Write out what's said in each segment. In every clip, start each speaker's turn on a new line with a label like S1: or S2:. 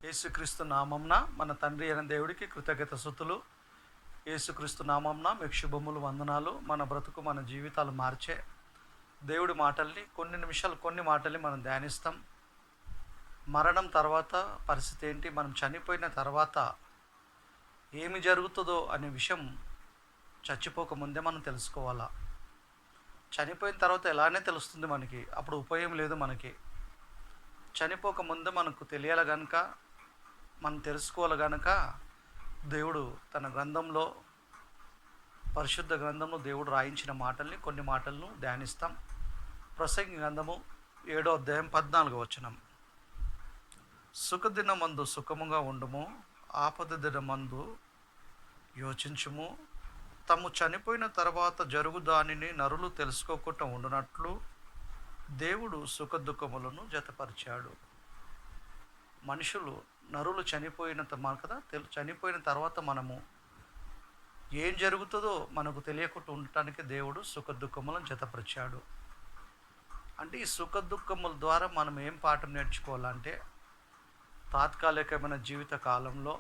S1: యేసుక్రీస్తు నామంన మన తండ్రి అయిన దేవుడికి కృతజ్ఞత స్తుతులు. యేసుక్రీస్తు నామంన మీకు శుభములు, వందనాలు. మన బ్రతుకు, మన జీవితాలు మార్చే దేవుడి మాటల్ని కొన్ని మాటల్ని మనం ధ్యానిస్తాం. మరణం తర్వాత పరిస్థితి ఏంటి, మనం చనిపోయిన తర్వాత ఏమి జరుగుతుందో అనే విషయం చచ్చిపోకముందే మనం తెలుసుకోవాలా. చనిపోయిన తర్వాత ఎలానే తెలుస్తుంది మనకి, అప్పుడు ఉపయోగం లేదు మనకి. చనిపోకముందే మనకు తెలియాలి కనుక, మనం తెలుసుకోవాలి కనుక దేవుడు తన గ్రంథంలో, పరిశుద్ధ గ్రంథంలో దేవుడు రాయించిన కొన్ని మాటలను ధ్యానిస్తాం. ప్రసంగి గ్రంథము 7వ అధ్యాయం 14వ వచనం. సుఖదినమందు సుఖముగా ఉండుము, ఆపద దినమందు యోచించుము. తాము చనిపోయిన తర్వాత జరుగు దానిని నరులు తెలుసుకోకుండా ఉండునట్లు దేవుడు సుఖదుఖములను జతపరిచాడు. నరులు చనిపోయిన తర్వాత మనము ఏం జరుగుతుందో మనకు తెలియకుండా ఉండటానికి దేవుడు సుఖదుఖములను జతపరిచాడు. అంటే ఈ సుఖదుఖముల ద్వారా మనం ఏం పాఠం నేర్చుకోవాలంటే, తాత్కాలికమైన జీవిత కాలంలో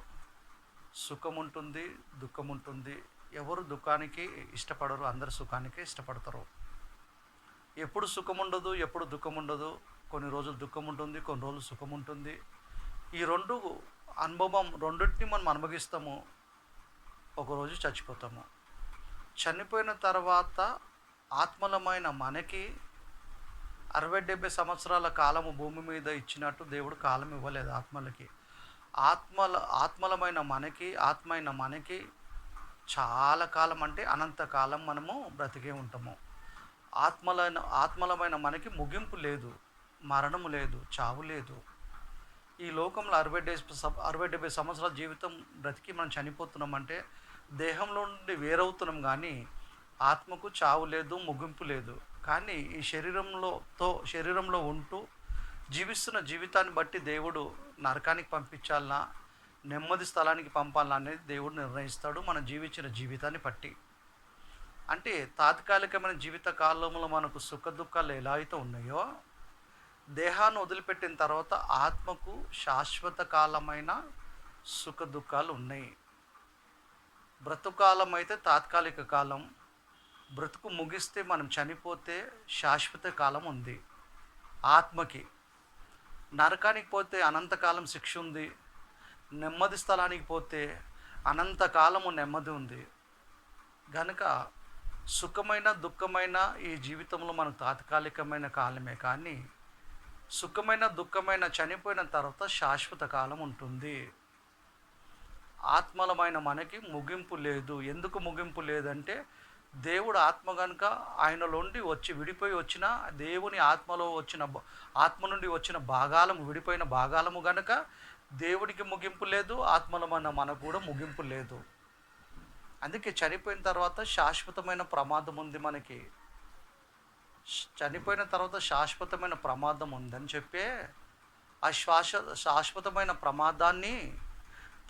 S1: సుఖం ఉంటుంది, దుఃఖం ఉంటుంది. ఎవరు దుఃఖానికి ఇష్టపడరు, అందరు సుఖానికే ఇష్టపడతారు. ఎప్పుడు సుఖం ఉండదు, ఎప్పుడు దుఃఖం ఉండదు. కొన్ని రోజులు దుఃఖం ఉంటుంది, కొన్ని రోజులు సుఖం ఉంటుంది. ఈ రెండింటిని మనం అనుభవిస్తాము. ఒకరోజు చచ్చిపోతాము. చనిపోయిన తర్వాత ఆత్మలమైన మనకి 60-70 సంవత్సరాల కాలము భూమి మీద ఇచ్చినట్టు దేవుడు కాలం ఇవ్వలేదు ఆత్మలకి. ఆత్మలమైన మనకి చాలా కాలం, అంటే అనంతకాలం మనము బ్రతికే ఉంటాము. ఆత్మలమైన మనకి ముగింపు లేదు, మరణము లేదు, చావు లేదు. ఈ లోకంలో 60-70 సంవత్సరాల జీవితం బ్రతికి మనం చనిపోతున్నామంటే దేహంలో నుండి వేరవుతున్నాం, కానీ ఆత్మకు చావు లేదు, ముగింపు లేదు. కానీ ఈ శరీరంలో ఉంటూ జీవిస్తున్న జీవితాన్ని బట్టి దేవుడు నరకానికి పంపించాలన్నా, నెమ్మది స్థలానికి పంపాలన్నా అనేది దేవుడు నిర్ణయిస్తాడు, మనం జీవించిన జీవితాన్ని బట్టి. అంటే తాత్కాలికమైన జీవిత కాలంలో మనకు సుఖ దుఃఖాలు ఎలా అయితే ఉన్నాయో, దేహాన్ని వదిలిపెట్టిన తర్వాత ఆత్మకు శాశ్వత కాలమైన సుఖ దుఃఖాలు ఉన్నాయి. బ్రతుకాలం అయితే తాత్కాలిక కాలం, బ్రతుకు ముగిస్తే మనం చనిపోతే శాశ్వత కాలం ఉంది ఆత్మకి. నరకానికి పోతే అనంతకాలం శిక్ష ఉంది, నెమ్మది స్థలానికి పోతే అనంతకాలము నెమ్మది ఉంది. గనుక సుఖమైన దుఃఖమైన ఈ జీవితంలో మనకు తాత్కాలికమైన కాలమే, కానీ సుఖమైన దుఃఖమైన చనిపోయిన తర్వాత శాశ్వత కాలం ఉంటుంది. ఆత్మలమైన మనకి ముగింపు లేదు. ఎందుకు ముగింపు లేదంటే, దేవుడు ఆత్మ కనుక ఆయనలోండి విడిపోయి వచ్చిన దేవుని ఆత్మ నుండి వచ్చిన విడిపోయిన భాగాలము కనుక దేవుడికి ముగింపు లేదు, ఆత్మలమైన మనకు కూడా ముగింపు లేదు. అందుకే చనిపోయిన తర్వాత శాశ్వతమైన ప్రమాదం ఉంది మనకి. చనిపోయిన తర్వాత శాశ్వతమైన ప్రమాదం ఉందని చెప్పే ఆ శాశ్వతమైన ప్రమాదాన్ని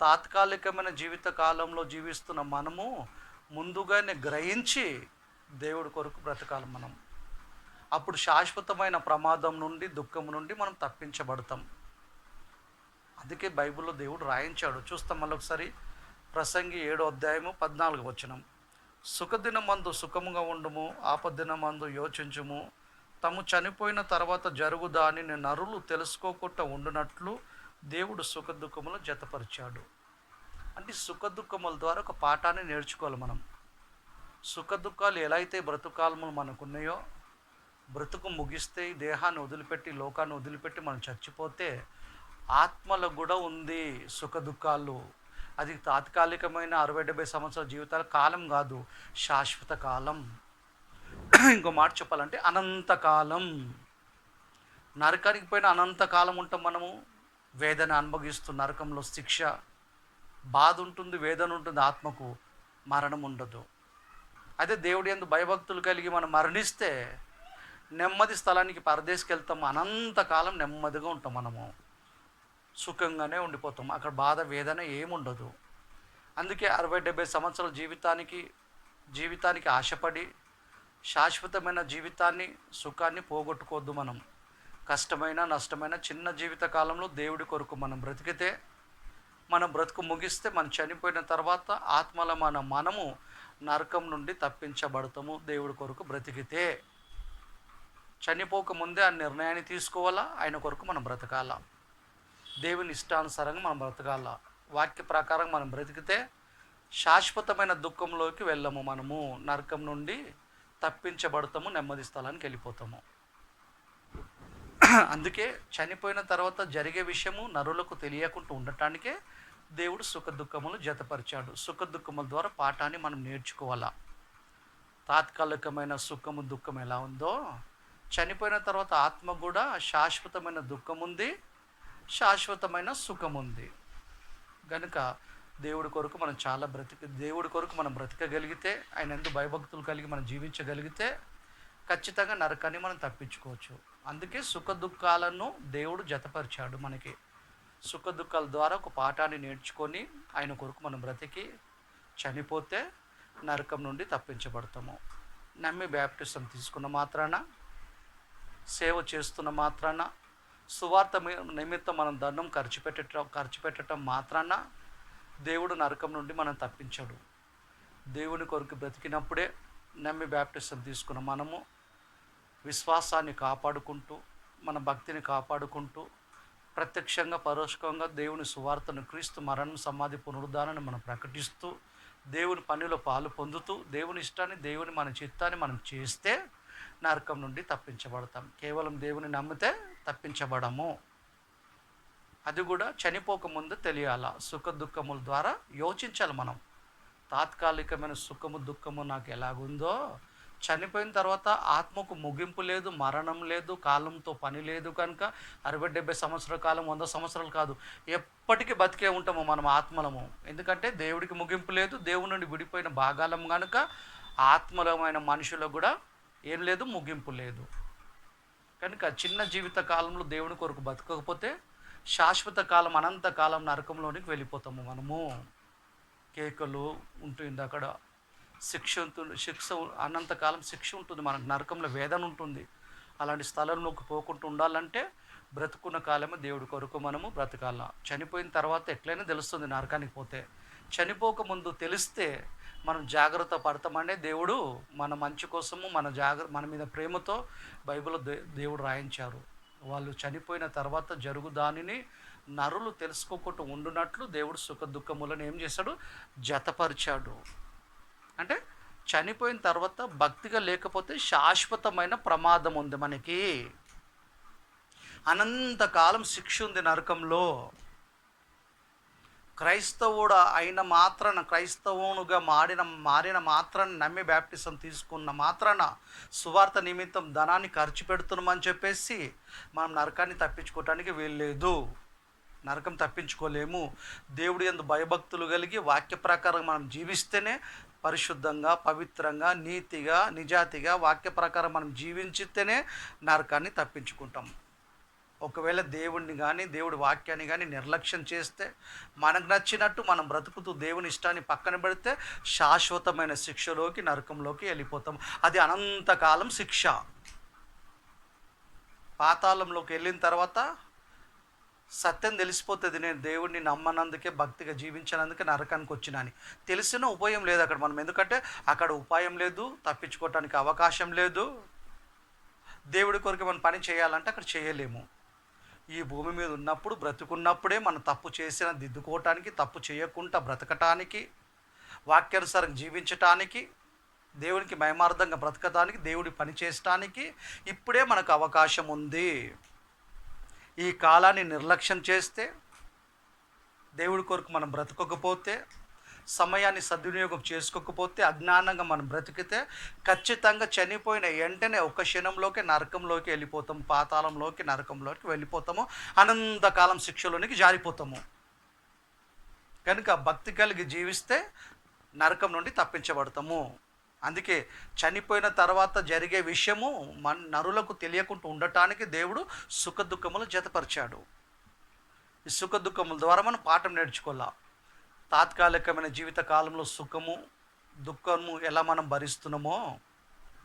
S1: తాత్కాలికమైన జీవిత కాలంలో జీవిస్తున్న మనము ముందుగానే గ్రహించి దేవుడి కొరకు బ్రతకాలి మనం. అప్పుడు శాశ్వతమైన ప్రమాదం నుండి, దుఃఖం నుండి మనం తప్పించబడతాం. అందుకే బైబిల్లో దేవుడు రాయించాడు. చూస్తాం మళ్ళొకసారి. ప్రసంగి 7వ అధ్యాయము 14వ వచనం. సుఖదినమందు సుఖముగా ఉండుము, ఆపద్దినమందు యోచించుము. తాము చనిపోయిన తర్వాత జరుగు దానిని నరులు తెలుసుకోకుండా ఉండునట్లు దేవుడు సుఖ దుఃఖములు జతపరిచాడు. అంటే సుఖ దుఃఖముల ద్వారా ఒక పాఠాన్ని నేర్చుకోవాలి మనం. సుఖ దుఃఖాలు ఎలా అయితే బ్రతుకాలములు మనకున్నాయో, బ్రతుకు ముగిస్తే దేహాన్ని వదిలిపెట్టి, లోకాన్ని వదిలిపెట్టి మనం చచ్చిపోతే ఆత్మలకు కూడా ఉంది సుఖ దుఃఖాలు. అది తాత్కాలికమైన 60-70 సంవత్సరాల జీవితాల కాలం కాదు, శాశ్వత కాలం. ఇంకో మాట చెప్పాలంటే అనంతకాలం. నరకానికి పోయిన అనంతకాలం ఉంటాం మనము. వేదన అనుభవిస్తూ, నరకంలో శిక్ష, బాధ ఉంటుంది, వేదన ఉంటుంది. ఆత్మకు మరణం ఉండదు. అదే దేవుడి యందు భయభక్తులు కలిగి మనం మరణిస్తే నెమ్మది స్థలానికి పరదేశకి వెళ్తాము. అనంతకాలం నెమ్మదిగా ఉంటాం, మనము సుఖంగానే ఉండిపోతాం. అక్కడ బాధ, వేదన ఏముండదు. అందుకే 60-70 సంవత్సరాల జీవితానికి ఆశపడి శాశ్వతమైన జీవితాన్ని, సుఖాన్ని పోగొట్టుకోవద్దు మనం. కష్టమైన నష్టమైన చిన్న జీవిత కాలంలో దేవుడి కొరకు మనం బ్రతికితే, మన బ్రతుకు ముగిస్తే, మనం చనిపోయిన తర్వాత ఆత్మల మనము నరకం నుండి తప్పించబడతాము దేవుడి కొరకు బ్రతికితే. చనిపోకముందే ఆ నిర్ణయాన్ని తీసుకోవాలా, ఆయన కొరకు మనం బ్రతకాలా, దేవుని ఇష్టానుసారంగా మనం బ్రతకాలా. వాక్య ప్రకారం మనం బ్రతికితే శాశ్వతమైన దుఃఖంలోకి వెళ్ళము, మనము నరకం నుండి తప్పించబడతాము, నెమ్మది స్థలానికి వెళ్ళిపోతాము. అందుకే చనిపోయిన తర్వాత జరిగే విషయము నరులకు తెలియకుండా ఉండటానికే దేవుడు సుఖ దుఃఖములు జతపరిచాడు. సుఖ దుఃఖముల ద్వారా పాఠాన్ని మనం నేర్చుకోవాలా. తాత్కాలికమైన సుఖము దుఃఖం ఎలా ఉందో, చనిపోయిన తర్వాత ఆత్మ కూడా శాశ్వతమైన దుఃఖం ఉంది, శాశ్వతమైన సుఖం ఉంది. కనుక దేవుడి కొరకు మనం దేవుడి కొరకు మనం బ్రతకగలిగితే, ఆయన ఎందు భయభక్తులు కలిగి మనం జీవించగలిగితే ఖచ్చితంగా నరకాన్ని మనం తప్పించుకోవచ్చు. అందుకే సుఖ దుఃఖాలను దేవుడు జతపరిచాడు మనకి. సుఖ దుఃఖాల ద్వారా ఒక పాఠాన్ని నేర్చుకొని ఆయన కొరకు మనం బ్రతికి చనిపోతే నరకం నుండి తప్పించబడతాము. నమ్మి బ్యాప్టిజం తీసుకున్న మాత్రాన, సేవ చేస్తున్న మాత్రాన, సువార్త నిమిత్తం మనం దండం ఖర్చు పెట్టడం మాత్రాన దేవుడు నరకం నుండి మనం తప్పించాడు. దేవుని కొరకు బ్రతికినప్పుడే, నమ్మి బ్యాప్టిజం తీసుకున్న మనము విశ్వాసాన్ని కాపాడుకుంటూ, మన భక్తిని కాపాడుకుంటూ, ప్రత్యక్షంగా పరోక్షంగా దేవుని సువార్తను, క్రీస్తు మరణం సమాధి పునరుద్ధానాన్ని మనం ప్రకటిస్తూ, దేవుని పనిలో పాలు పొందుతూ, దేవుని ఇష్టాన్ని, దేవుని మన చిత్తాన్ని మనం చేస్తే నరకం నుండి తప్పించబడతాం. కేవలం దేవుని నమ్మితే తప్పించబడము. అది కూడా చనిపోకముందు తెలియాలా. సుఖ దుఃఖముల ద్వారా యోచించాలి మనం. తాత్కాలికమైన సుఖము దుఃఖము నాకు ఎలాగుందో, చనిపోయిన తర్వాత ఆత్మకు ముగింపు లేదు, మరణం లేదు, కాలంతో పని లేదు. కనుక 60-70 సంవత్సరాల కాలం, 100 సంవత్సరాలు కాదు, ఎప్పటికీ బతికే ఉంటాము మనం ఆత్మలము. ఎందుకంటే దేవుడికి ముగింపు లేదు, దేవుని నుండి విడిపోయిన భాగాలం కనుక ఆత్మలమైన మనుషులకు కూడా ఏం లేదు, ముగింపు లేదు. కనుక చిన్న జీవిత కాలంలో దేవుని కొరకు బతకకపోతే శాశ్వత కాలం, అనంత కాలం నరకంలోనికి వెళ్ళిపోతాము మనము. కేకలు ఉంటుంది అక్కడ, శిక్ష అనంతకాలం శిక్ష ఉంటుంది మనకు, నరకంలో వేదన ఉంటుంది. అలాంటి స్థలంలోకి పోకుండా ఉండాలంటే బ్రతుకున్న కాలమే దేవుడి కొరకు మనము బ్రతకాల. చనిపోయిన తర్వాత ఎట్లయినా తెలుస్తుంది నరకానికి పోతే. చనిపోకముందు తెలిస్తే మనం జాగ్రత్త పడతామనే దేవుడు మన మంచి కోసము, మన మీద ప్రేమతో బైబిల్లో దేవుడు రాయించారు. వాళ్ళు చనిపోయిన తర్వాత జరుగు దానిని నరులు తెలుసుకోకుండా ఉండునట్లు దేవుడు సుఖ దుఃఖములను ఏం చేశాడు, జతపరిచాడు. అంటే చనిపోయిన తర్వాత భక్తిగా లేకపోతే శాశ్వతమైన ప్రమాదం ఉంది మనకి. అనంతకాలం శిక్ష ఉంది నరకంలో. క్రైస్తవునుగా మారిన మాత్రాన, నమ్మి బ్యాప్టిజం తీసుకున్న మాత్రాన, సువార్త నిమిత్తం ధనాన్ని ఖర్చు పెడుతున్నామని చెప్పేసి మనం నరకాన్ని తప్పించుకోవటానికి వీల్లేదు. నరకం తప్పించుకోలేము. దేవుడి యందు భయభక్తులు కలిగి వాక్య ప్రకారం మనం జీవిస్తేనే, పరిశుద్ధంగా, పవిత్రంగా, నీతిగా, నిజాతిగా వాక్య ప్రకారం మనం జీవించితేనే నరకాన్ని తప్పించుకుంటాం. ఒకవేళ దేవుడిని కానీ, దేవుడి వాక్యాన్ని కానీ నిర్లక్ష్యం చేస్తే, మనకు నచ్చినట్టు మనం బ్రతుకుతూ దేవుని ఇష్టాన్ని పక్కన పెడితే శాశ్వతమైన శిక్షలోకి, నరకంలోకి వెళ్ళిపోతాం. అది అనంతకాలం శిక్ష. పాతాళంలోకి వెళ్ళిన తర్వాత సత్యం తెలిసిపోతుంది, నేను దేవుడిని నమ్మనందుకే, భక్తిగా జీవించినందుకే నరకానికి వచ్చినాని. తెలిసిన ఉపాయం లేదు అక్కడ మనం. ఎందుకంటే అక్కడ ఉపాయం లేదు, తప్పించుకోవటానికి అవకాశం లేదు. దేవుడి కొరకు మనం పని చేయాలంటే అక్కడ చేయలేము. ఈ భూమి మీద ఉన్నప్పుడు, బ్రతుకున్నప్పుడే మనం తప్పు చేసిన దిద్దుకోవటానికి, తప్పు చేయకుండా బ్రతకటానికి, వాక్యానుసారం జీవించటానికి, దేవునికి మహిమార్థంగా బ్రతకటానికి, దేవుడి పని చేయటానికి ఇప్పుడే మనకు అవకాశం ఉంది. ఈ కాలాన్ని నిర్లక్ష్యం చేస్తే, దేవుడి కొరకు మనం బ్రతకకపోతే, సమయాన్ని సద్వినియోగం చేసుకోకపోతే, అజ్ఞానంగా మనం బ్రతికితే ఖచ్చితంగా చనిపోయిన వెంటనే ఒక క్షణంలోకి నరకంలోకి వెళ్ళిపోతాము. పాతాళంలోకి, నరకంలోకి వెళ్ళిపోతాము. అనంతకాలం శిక్షలోనికి జారిపోతాము. కనుక భక్తి కలిగి జీవిస్తే నరకం నుండి తప్పించబడతాము. అందుకే చనిపోయిన తర్వాత జరిగే విషయము నరులకు తెలియకుండా ఉండటానికి దేవుడు సుఖ దుఃఖములు జతపరిచాడు. ఈ సుఖ దుఃఖముల ద్వారా మనం పాఠం నేర్చుకోవాలా. తాత్కాలికమైన జీవిత కాలంలో సుఖము దుఃఖము ఎలా మనం భరిస్తున్నామో,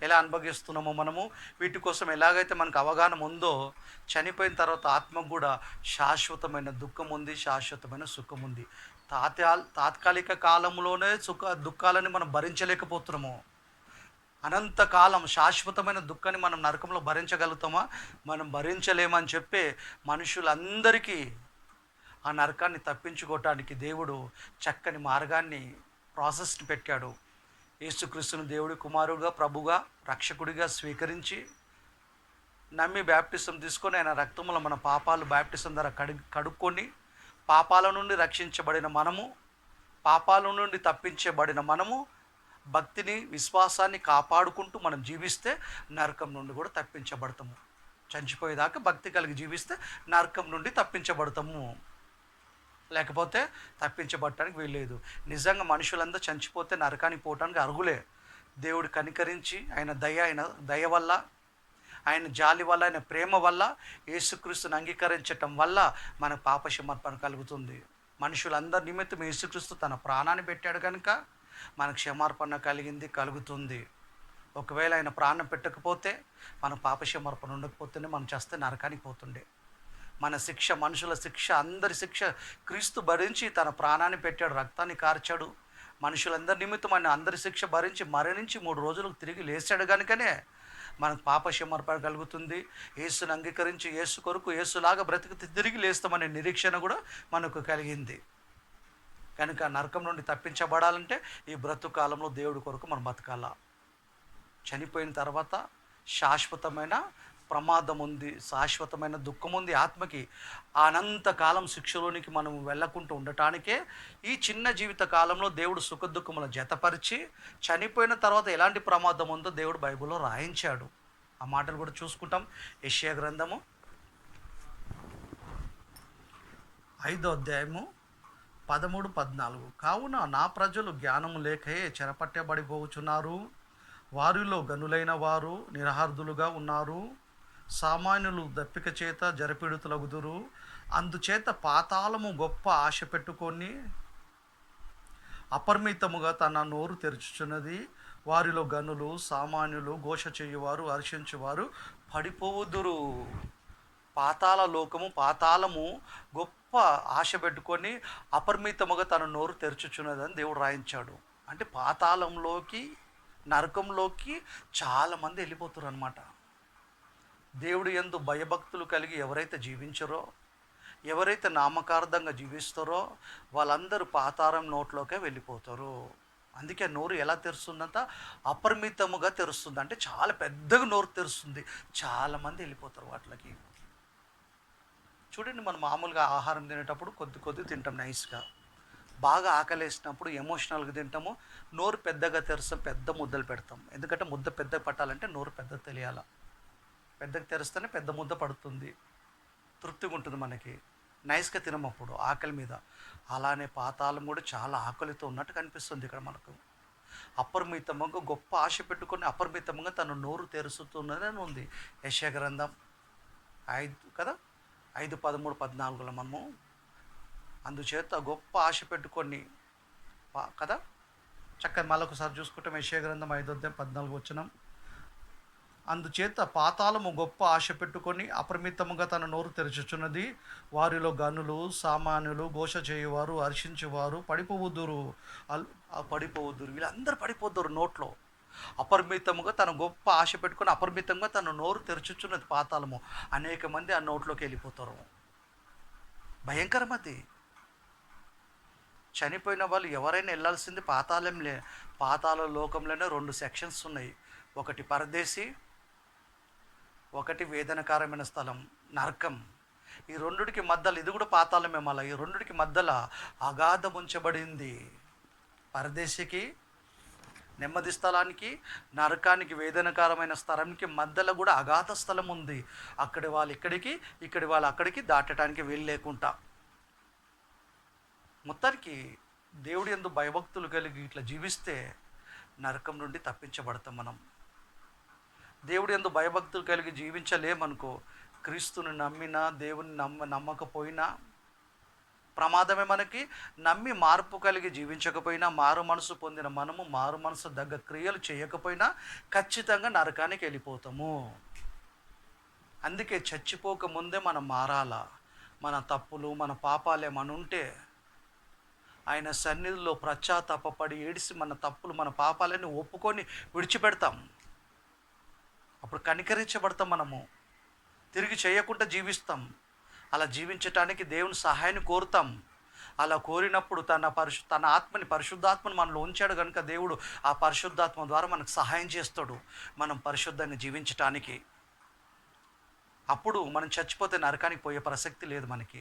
S1: ఎలా అనుభవిస్తున్నామో మనము, వీటి కోసం ఎలాగైతే మనకు అవగాహన ఉందో, చనిపోయిన తర్వాత ఆత్మకు కూడా శాశ్వతమైన దుఃఖం ఉంది, శాశ్వతమైన సుఖం ఉంది. తాత్కాలిక కాలంలోనే దుఃఖాలని మనం భరించలేకపోతున్నాము. అనంతకాలం శాశ్వతమైన దుఃఖాన్ని మనం నరకంలో భరించగలుగుతామా? మనం భరించలేమని చెప్పే మనుషులందరికీ ఆ నరకాన్ని తప్పించుకోవటానికి దేవుడు చక్కని మార్గాన్ని ప్రాసెస్ని పెట్టాడు. యేసుక్రీస్తుని దేవుడి కుమారుడుగా, ప్రభుగా, రక్షకుడిగా స్వీకరించి నమ్మి బ్యాప్టిజం తీసుకొని ఆయన రక్తములో మన పాపాలు బ్యాప్టిజం ద్వారా కడుక్కొని పాపాల నుండి రక్షించబడిన మనము, పాపాల నుండి తప్పించబడిన మనము భక్తిని, విశ్వాసాన్ని కాపాడుకుంటూ మనం జీవిస్తే నరకం నుండి కూడా తప్పించబడతాము. చనిపోయేదాకా భక్తి కలిగి జీవిస్తే నరకం నుండి తప్పించబడతాము, లేకపోతే తప్పించబడటానికి వీల్లేదు. నిజంగా మనుషులందరూ చనిపోతే నరకానికి పోవటానికి అర్హులే. దేవుడు కనికరించి ఆయన దయ వల్ల, ఆయన జాలి వల్ల, ఆయన ప్రేమ వల్ల, యేసుక్రీస్తుని అంగీకరించటం వల్ల మన పాప క్షమాపణ కలుగుతుంది. మనుషులందరి నిమిత్తం యేసుక్రీస్తు తన ప్రాణాన్ని పెట్టాడు కనుక మన క్షమార్పణ కలుగుతుంది. ఒకవేళ ఆయన ప్రాణం పెట్టకపోతే, మన పాప క్షమార్పణ ఉండకపోతేనే మనం చేస్తే నరకానికి పోతుండే. మన శిక్ష, మనుషుల శిక్ష, అందరి శిక్ష క్రీస్తు భరించి తన ప్రాణాన్ని పెట్టాడు, రక్తాన్ని కార్చాడు. మనుషులందరి నిమిత్తం ఆయన అందరి శిక్ష భరించి మరణించి 3 రోజులకు తిరిగి లేచాడు కనుకనే మనకు పాప క్షమార్పణ కలుగుతుంది. యేసుని అంగీకరించి యేసు కొరకు యేసులాగా బ్రతికి తిరిగి లేస్తామనే నిరీక్షణ కూడా మనకు కలిగింది. కనుక నరకం నుండి తప్పించబడాలంటే ఈ బ్రతుకు కాలంలో దేవుడి కొరకు మనం బతకాల. చనిపోయిన తర్వాత శాశ్వతమైన ప్రమాదం ఉంది, శాశ్వతమైన దుఃఖం ఉంది ఆత్మకి. అనంతకాలం శిక్షలోనికి మనం వెళ్ళకుండా ఉండటానికే ఈ చిన్న జీవిత కాలంలో దేవుడు సుఖ దుఃఖములను జతపరిచి చనిపోయిన తర్వాత ఎలాంటి ప్రమాదం ఉందో దేవుడు బైబిల్లో రాయించాడు. ఆ మాటలు కూడా చూసుకుంటాం. యెషయా గ్రంథము 5వ అధ్యాయము 13-14. కావున నా ప్రజలు జ్ఞానము లేకయే చెరపట్టబడిపోవచ్చున్నారు, వారిలో గనులైన వారు నిరహార్థులుగా ఉన్నారు, సామాన్యులు దప్పిక చేత జరపీడుతులగుదురు. అందుచేత పాతాళము గొప్ప ఆశ పెట్టుకొని అపరిమితముగా తన నోరు తెరుచుచున్నది. వారిలో గనులు, సామాన్యులు, ఘోష చేయువారు, హర్షించువారు పడిపోవుదురు. పాతాళము గొప్ప ఆశ పెట్టుకొని అపరిమితముగా తన నోరు తెరుచుచున్నదని దేవుడు రాయించాడు. అంటే పాతాళంలోకి, నరకంలోకి చాలామంది వెళ్ళిపోతారు అన్నమాట. దేవుడు యందు భయభక్తులు కలిగి ఎవరైతే జీవించరో, ఎవరైతే నామకార్థంగా జీవిస్తారో వాళ్ళందరూ పాతాళం నోట్లోకే వెళ్ళిపోతారు. అందుకే నోరు ఎలా తెరుస్తుందంట? అపరిమితముగా తెరుస్తుంది. అంటే చాలా పెద్దగా నోరు తెరుస్తుంది, చాలామంది వెళ్ళిపోతారు వాటికి. చూడండి, మనం మామూలుగా ఆహారం తినేటప్పుడు కొద్ది తింటాం నైస్గా. బాగా ఆకలేసినప్పుడు ఎమోషనల్గా తింటాము, నోరు పెద్దగా తెరుస్తాం, పెద్ద ముద్దలు పెడతాం. ఎందుకంటే ముద్ద పెద్ద పట్టాలంటే నోరు పెద్ద తెలియాల. పెద్దగా తెరిస్తేనే పెద్ద ముద్ద పడుతుంది, తృప్తిగా ఉంటుంది మనకి. నైస్గా తినమప్పుడు ఆకలి మీద. అలానే పాతాళం కూడా చాలా ఆకలితో ఉన్నట్టు కనిపిస్తుంది ఇక్కడ మనకు. అపరిమితంగా గొప్ప ఆశ పెట్టుకొని అపరిమితంగా తను నోరు తెరుస్తున్నదని ఉంది యెషయా గ్రంథం 5:13-14 మనము. అందుచేత గొప్ప ఆశ పెట్టుకొని కదా, చక్కని మళ్ళొకసారి చూసుకుంటాం. యెషయా గ్రంథం 5:14. అందుచేత పాతాళము గొప్ప ఆశ పెట్టుకొని అపరిమితముగా తన నోరు తెరుచుచున్నది. వారిలో గనులు, సామాన్యులు, ఘోష చేయువారు, హర్షించువారు పడిపోవుదురు. వీళ్ళందరూ పడిపోదురు నోట్లో. అపరిమితముగా తన గొప్ప ఆశ పెట్టుకొని అపరిమితంగా తన నోరు తెరుచుచున్నది పాతాళము. అనేక మంది ఆ నోట్లోకి వెళ్ళిపోతారు. భయంకరం అది. చనిపోయిన వాళ్ళు ఎవరైనా వెళ్ళాల్సింది పాతాళ లోకంలోనే 2 సెక్షన్స్ ఉన్నాయి. ఒకటి పరదేశి, ఒకటి వేదనకరమైన స్థలం నరకం. ఈ రెండిటికి మధ్యలో, ఇది కూడా పాతాళమే మళ్ళీ, ఈ రెండిటికి మధ్యలో అగాధం ఉంచబడింది. పరదేశికి నెమ్మది స్థలానికి, నరకానికి వేదనకరమైన స్థలానికి మధ్యలో కూడా అగాధ స్థలం ఉంది. అక్కడి వాళ్ళు ఇక్కడికి, ఇక్కడి వాళ్ళు అక్కడికి దాటడానికి వీలు లేకుండా. మొత్తానికి దేవుడి యందు భయభక్తులు కలిగి ఇట్లా జీవిస్తే నరకం నుండి తప్పించబడతాం మనం. దేవుడి యందు భయభక్తులు కలిగి జీవించలేమనుకో, క్రీస్తుని నమ్మినా, దేవుని నమ్మకపోయినా ప్రమాదమే మనకి. నమ్మి మార్పు కలిగి జీవించకపోయినా, మారు మనసు పొందిన మనము మారు మనసు దగ్గర క్రియలు చేయకపోయినా ఖచ్చితంగా నరకానికి వెళ్ళిపోతాము. అందుకే చచ్చిపోక ముందే మనం మారాలా. మన తప్పులు మన పాపాలు ఏమైనా ఉంటే ఆయన సన్నిధిలో పశ్చాత్తాపపడి ఏడిసి మన తప్పులు మన పాపాలని ఒప్పుకొని విడిచిపెడతాం. అప్పుడు కనికరించబడతాం, మనము తిరిగి చేయకుండా జీవిస్తాం. అలా జీవించటానికి దేవుని సహాయాన్ని కోరుతాం. అలా కోరినప్పుడు తన ఆత్మని పరిశుద్ధాత్మని మనలో ఉంచాడు కనుక దేవుడు ఆ పరిశుద్ధాత్మ ద్వారా మనకు సహాయం చేస్తాడు మనం పరిశుద్ధంగా జీవించటానికి. అప్పుడు మనం చచ్చిపోతే నరకానికి పోయే ప్రసక్తి లేదు. మనకి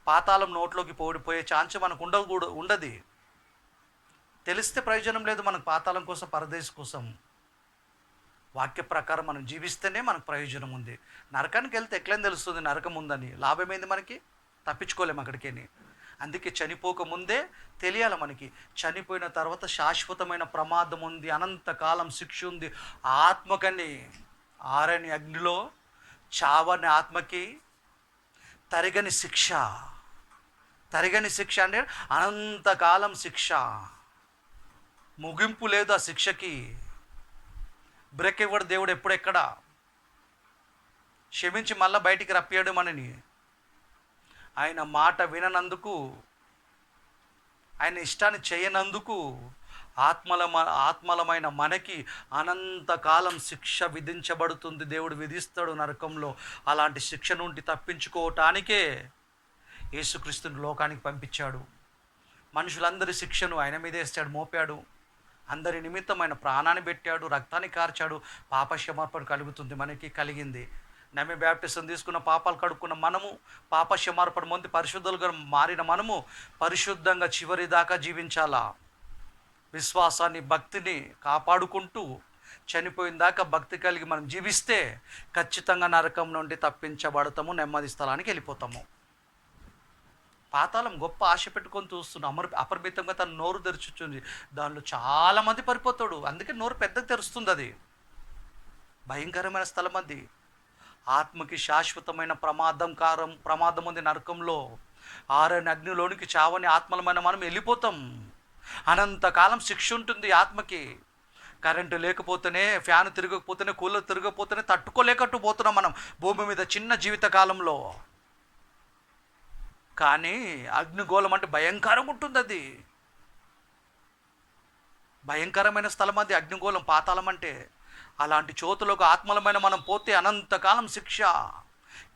S1: పాతాళం నోట్లోకి పోయే ఛాన్స్ మనకు ఉండదు. తెలిస్తే ప్రయోజనం లేదు మనకు పాతాళం కోసం, పరదేశం కోసం. వాక్య ప్రకారం మనం జీవిస్తేనే మనకు ప్రయోజనం ఉంది. నరకానికి వెళ్తే ఎట్లని తెలుస్తుంది నరకం ఉందని? లాభమైంది మనకి, తప్పించుకోలేము అక్కడికి. అందుకే చనిపోక ముందే తెలియాలి మనకి. చనిపోయిన తర్వాత శాశ్వతమైన ప్రమాదం ఉంది, అనంతకాలం శిక్ష ఉంది. ఆత్మకని ఆరని అగ్నిలో చావని ఆత్మకి తరగని శిక్ష. తరగని శిక్ష అంటే అనంతకాలం శిక్ష, ముగింపు లేదు ఆ శిక్షకి. బ్రేక్ ఇవ్వడు దేవుడు ఎప్పుడెక్కడ. క్షమించి మళ్ళీ బయటికి రప్పాడు మనని. ఆయన మాట విననందుకు, ఆయన ఇష్టాన్ని చేయనందుకు ఆత్మలమైన మనకి అనంతకాలం శిక్ష విధించబడుతుంది. దేవుడు విధిస్తాడు నరకంలో. అలాంటి శిక్ష నుండి తప్పించుకోవటానికే యేసుక్రీస్తుని లోకానికి పంపించాడు. మనుషులందరి శిక్షను ఆయన మీద వేస్తాడు, మోపాడు. అందరి నిమిత్తం ఆయన ప్రాణాన్ని పెట్టాడు, రక్తాన్ని కార్చాడు. పాప క్షమాపణ కలుగుతుంది, మనకి కలిగింది. నమ్మి బ్యాప్టిజం తీసుకున్న, పాపాలు కడుక్కున్న మనము, పాప క్షమాపణ పొంది పరిశుద్ధులుగా మారిన మనము పరిశుద్ధంగా చివరి దాకా జీవించాలా. విశ్వాసాన్ని, భక్తిని కాపాడుకుంటూ చనిపోయిన దాకా భక్తి కలిగి మనం జీవిస్తే ఖచ్చితంగా నరకం నుండి తప్పించబడతాము, నెమ్మది స్థలానికి వెళ్ళిపోతాము. పాతాళం గొప్ప ఆశ పెట్టుకొని చూస్తున్నాం. అపరిమితంగా తన నోరు తెరుచుతుంది. దానిలో చాలామంది పడిపోతాడు. అందుకే నోరు పెద్దగా తెరుస్తుంది. అది భయంకరమైన స్థలం. అది ఆత్మకి శాశ్వతమైన ప్రమాదం ఉంది నరకంలో. ఆరని అగ్నిలోనికి చావని ఆత్మలమైన మనం వెళ్ళిపోతాం. అనంతకాలం శిక్ష ఉంటుంది ఆత్మకి. కరెంటు లేకపోతేనే, ఫ్యాన్ తిరగకపోతేనే, కూలర్ తిరగకపోతేనే తట్టుకోలేకట్టు పోతున్నాం మనం భూమి మీద చిన్న జీవిత కాలంలో. కానీ అగ్నిగోళం అంటే భయంకరంగా ఉంటుంది. అది భయంకరమైన స్థలం. అది అగ్నిగోళం, పాతాళం అంటే. అలాంటి చోతులకు ఆత్మలమైన మనం పోతే అనంతకాలం శిక్ష.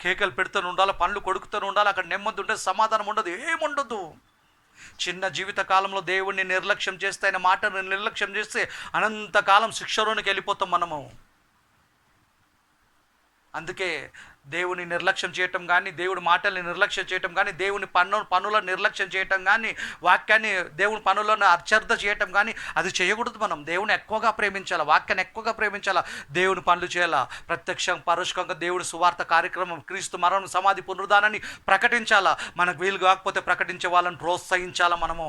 S1: కేకలు పెడుతూనే ఉండాలి, పండ్లు కొడుకుతూనే ఉండాలి. అక్కడ నెమ్మది ఉండదు, సమాధానం ఉండదు, ఏముండదు. చిన్న జీవిత కాలంలో దేవుణ్ణి నిర్లక్ష్యం చేస్తే, ఆయన మాటను నిర్లక్ష్యం చేస్తే అనంతకాలం శిక్షలోనికి వెళ్ళిపోతాం మనము. అందుకే దేవుని నిర్లక్ష్యం చేయటం కానీ, దేవుడి మాటల్ని నిర్లక్ష్యం చేయటం కానీ, దేవుని పనులను నిర్లక్ష్యం చేయటం కానీ, వాక్యాన్ని దేవుని పనులను అర్చర్ధ చేయటం కానీ అది చేయకూడదు. మనం దేవుని ఎక్కువగా ప్రేమించాలా, వాక్యాన్ని ఎక్కువగా ప్రేమించాలా, దేవుని పనులు చేయాలా. ప్రత్యక్షం పరోక్షంగా దేవుడి సువార్త కార్యక్రమం, క్రీస్తు మరణం, సమాధి, పునరుద్ధానాన్ని ప్రకటించాలా. మనకు వీలు కాకపోతే ప్రకటించే వాళ్ళని ప్రోత్సహించాలా. మనము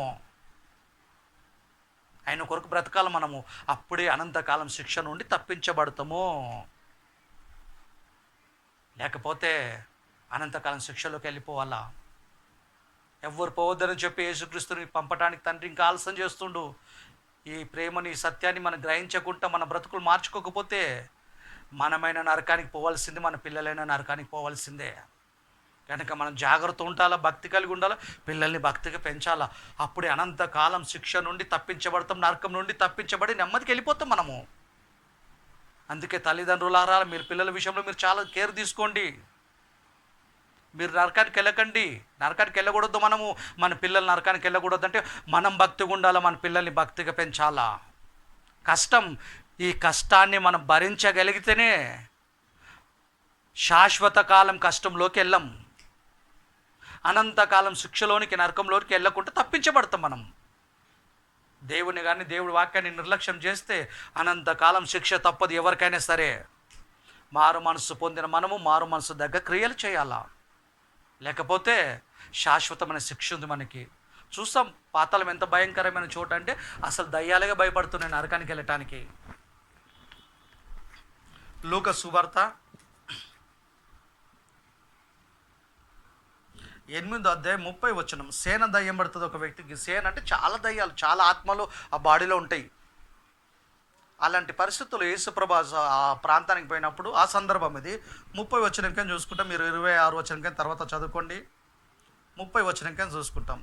S1: ఆయన కొరకు బ్రతకాలి మనము. అప్పుడే అనంతకాలం శిక్ష నుండి తప్పించబడతాము. లేకపోతే అనంతకాలం శిక్షలోకి వెళ్ళిపోవాలా. ఎవ్వరు పోవద్దని చెప్పి యేసుక్రీస్తుని పంపడానికి తండ్రి ఇంకా ఆలస్యం చేస్తుండు. ఈ ప్రేమని, సత్యాన్ని మనం గ్రహించకుండా మన బ్రతుకులు మార్చుకోకపోతే మనమైన నరకానికి పోవాల్సిందే, మన పిల్లలైన నరకానికి పోవాల్సిందే. కనుక మనం జాగ్రత్త ఉండాలా, భక్తి కలిగి ఉండాలా, పిల్లల్ని భక్తిగా పెంచాలా. అప్పుడే అనంతకాలం శిక్ష నుండి తప్పించబడతాం, నరకం నుండి తప్పించబడి నెమ్మదికి వెళ్ళిపోతాం మనము. అందుకే తల్లిదండ్రులారా, మీరు పిల్లల విషయంలో మీరు చాలా కేర్ తీసుకోండి. మీరు నరకానికి వెళ్ళకండి, నరకానికి వెళ్ళకూడదు. మనము మన పిల్లలు నరకానికి వెళ్ళకూడదు అంటే మనం భక్తిగా ఉండాలా, మన పిల్లల్ని భక్తిగా పెంచాలా. కష్టం, ఈ కష్టాన్ని మనం భరించగలిగితేనే శాశ్వత కాలం కష్టంలోకి వెళ్ళం. అనంతకాలం శిక్షలోనికి, నరకంలోనికి వెళ్ళకుండా తప్పించబడతాం మనం. దేవుని కానీ దేవుడి వాక్యాన్ని నిర్లక్ష్యం చేస్తే అనంతకాలం శిక్ష తప్పదు ఎవరికైనా సరే. మారు మనసు పొందిన మనము మారు మనసు దగ్గర క్రియలు చేయాలా. లేకపోతే శాశ్వతమైన శిక్ష ఉంది మనకి. చూస్తాం పాతాళం ఎంత భయంకరమైన చోటు అంటే అసలు దయ్యాలుగా భయపడుతున్నాయి నరకానికి వెళ్ళటానికి. లూకా సువార్త 8వ అధ్యాయం 30 వచనం. సేన దయ్యం పడుతుంది ఒక వ్యక్తికి. సేన అంటే చాలా దయ్యాలు, చాలా ఆత్మలు ఆ బాడీలో ఉంటాయి. అలాంటి పరిస్థితుల్లో యేసుప్రభు ఆ ప్రాంతానికి పోయినప్పుడు ఆ సందర్భం ఇది. 30 వచనం చూసుకుంటాం. మీరు 26 వచనం తర్వాత చదువుకోండి. 30 వచనం చూసుకుంటాం.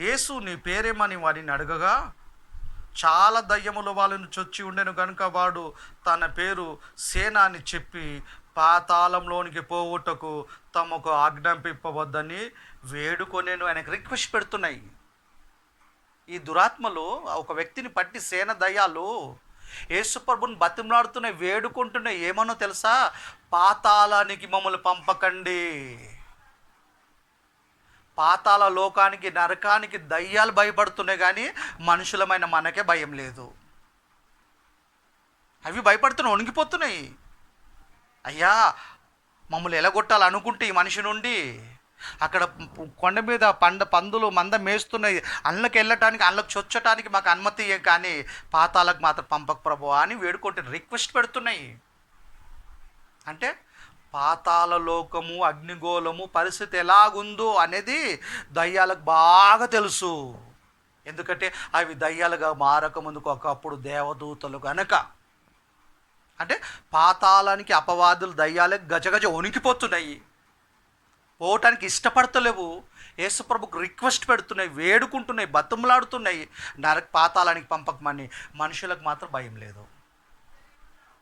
S1: యేసు నీ పేరేమని వాడిని అడగగా, చాలా దయ్యములు వాళ్ళని చొచ్చి ఉండెను కనుక వాడు తన పేరు సేన అని చెప్పి పాతాళంలోనికి పోవుటకు తమకు ఆజ్ఞాపింపవద్దని వేడుకొనేను. ఆయనకు రిక్వెస్ట్ పెడుతున్నాయి. ఈ దురాత్మలు ఒక వ్యక్తిని పట్టి సేన దయ్యాలు యేసుప్రభుని బతిమలాడుతున్నాయి, వేడుకుంటున్నాయి. ఏమనో తెలుసా? పాతాళానికి మమ్మల్ని పంపకండి. పాతాళ లోకానికి, నరకానికి దయ్యాలు భయపడుతున్నాయి, కానీ మనుషులమైన మనకే భయం లేదు. అవి భయపడుతున్నాయి, వణికిపోతున్నాయి. అయ్యా మమ్మల్ని ఎలగొట్టాలనుకుంటే ఈ మనిషి నుండి, అక్కడ కొండ మీద పందులు మంద మేస్తున్నాయి, అళ్ళకి వెళ్ళటానికి, అళ్ళకి చొచ్చటానికి మాకు అనుమతి ఇయ్య, కానీ పాతాలకు మాత్రం పంపక ప్రభువా అని వేడుకుంటే రిక్వెస్ట్ పెడుతున్నాయి. అంటే పాతాళ లోకము, అగ్నిగోళము పరిస్థితి ఎలాగుందో అనేది దయ్యాలకు బాగా తెలుసు. ఎందుకంటే అవి దయ్యాలుగా మారకముందుకు ఒకప్పుడు దేవదూతలు గనక. అంటే పాతాళానికి అపవాదులు, దయ్యాలకు గజగజ వణికిపోతున్నాయి, పోవటానికి ఇష్టపడతలేవు. యేసుప్రభుకు రిక్వెస్ట్ పెడుతున్నాయి, వేడుకుంటున్నాయి, బతుములాడుతున్నాయి పాతాళానికి పంపకమని. మనుషులకు మాత్రం భయం లేదు.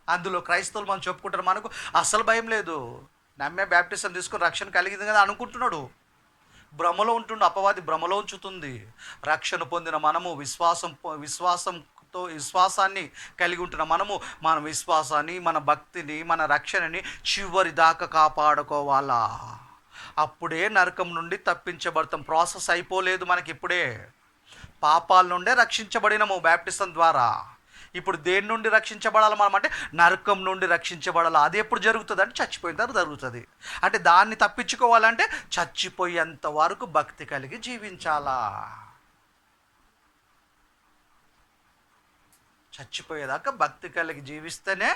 S1: అందులో క్రైస్తవులు మనం చెప్పుకుంటారు, మనకు అసలు భయం లేదు. నమ్మే బ్యాప్టిజం తీసుకుని రక్షణ కలిగింది కదా అనుకుంటున్నాడు. భ్రమలో ఉంటుండు, అపవాది భ్రమలో ఉంచుతుంది. రక్షణ పొందిన మనము విశ్వాసాన్ని కలిగి ఉంటున్న మనము మన విశ్వాసాన్ని, మన భక్తిని, మన రక్షణని చివరి దాకా కాపాడుకోవాలా. అప్పుడే నరకం నుండి తప్పించబడతాం. ప్రాసెస్ అయిపోలేదు మనకి. ఇప్పుడే పాపాల నుండే రక్షించబడినము బ్యాప్టిజం ద్వారా. ఇప్పుడు దేని నుండి రక్షించబడాలి మనం అంటే నరకం నుండి రక్షించబడాలి. అది ఎప్పుడు జరుగుతుంది అంటే చచ్చిపోయిన తర్వాత జరుగుతుంది. అంటే దాన్ని తప్పించుకోవాలంటే చచ్చిపోయేంత వరకు భక్తి కలిగి జీవించాలా. చచ్చిపోయేదాకా భక్తి కలిగి జీవిస్తేనే,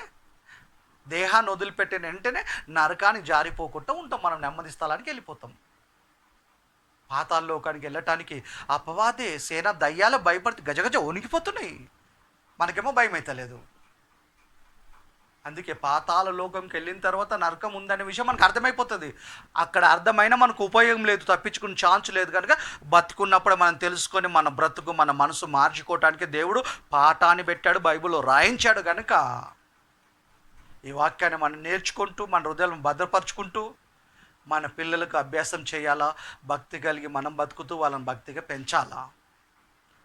S1: దేహాన్ని వదిలిపెట్టిన వెంటనే నరకానికి జారిపోకుండా ఉంటాం. మనం నెమ్మది స్థలానికి వెళ్ళిపోతాం. పాతాళలోకానికి వెళ్ళటానికి అపవాదే సేన దయ్యాలు భయపడితే గజగజ వణికిపోతున్నాయి. మనకేమో భయం అవుతలేదు. అందుకే పాతాళ లోకంకి వెళ్ళిన తర్వాత నరకం ఉందనే విషయం మనకు అర్థమైపోతుంది. అక్కడ అర్థమైనా మనకు ఉపయోగం లేదు, తప్పించుకునే ఛాన్స్ లేదు. కనుక బతుకున్నప్పుడు మనం తెలుసుకొని మన బ్రతుకు, మన మనసు మార్చుకోవటానికి దేవుడు పాఠాన్ని పెట్టాడు, బైబిల్లో రాయించాడు. కనుక ఈ వాక్యాన్ని మనం నేర్చుకుంటూ, మన హృదయాలను భద్రపరుచుకుంటూ మన పిల్లలకు అభ్యాసం చేయాలా. భక్తి కలిగి మనం బతుకుతూ వాళ్ళని భక్తిగా పెంచాలా.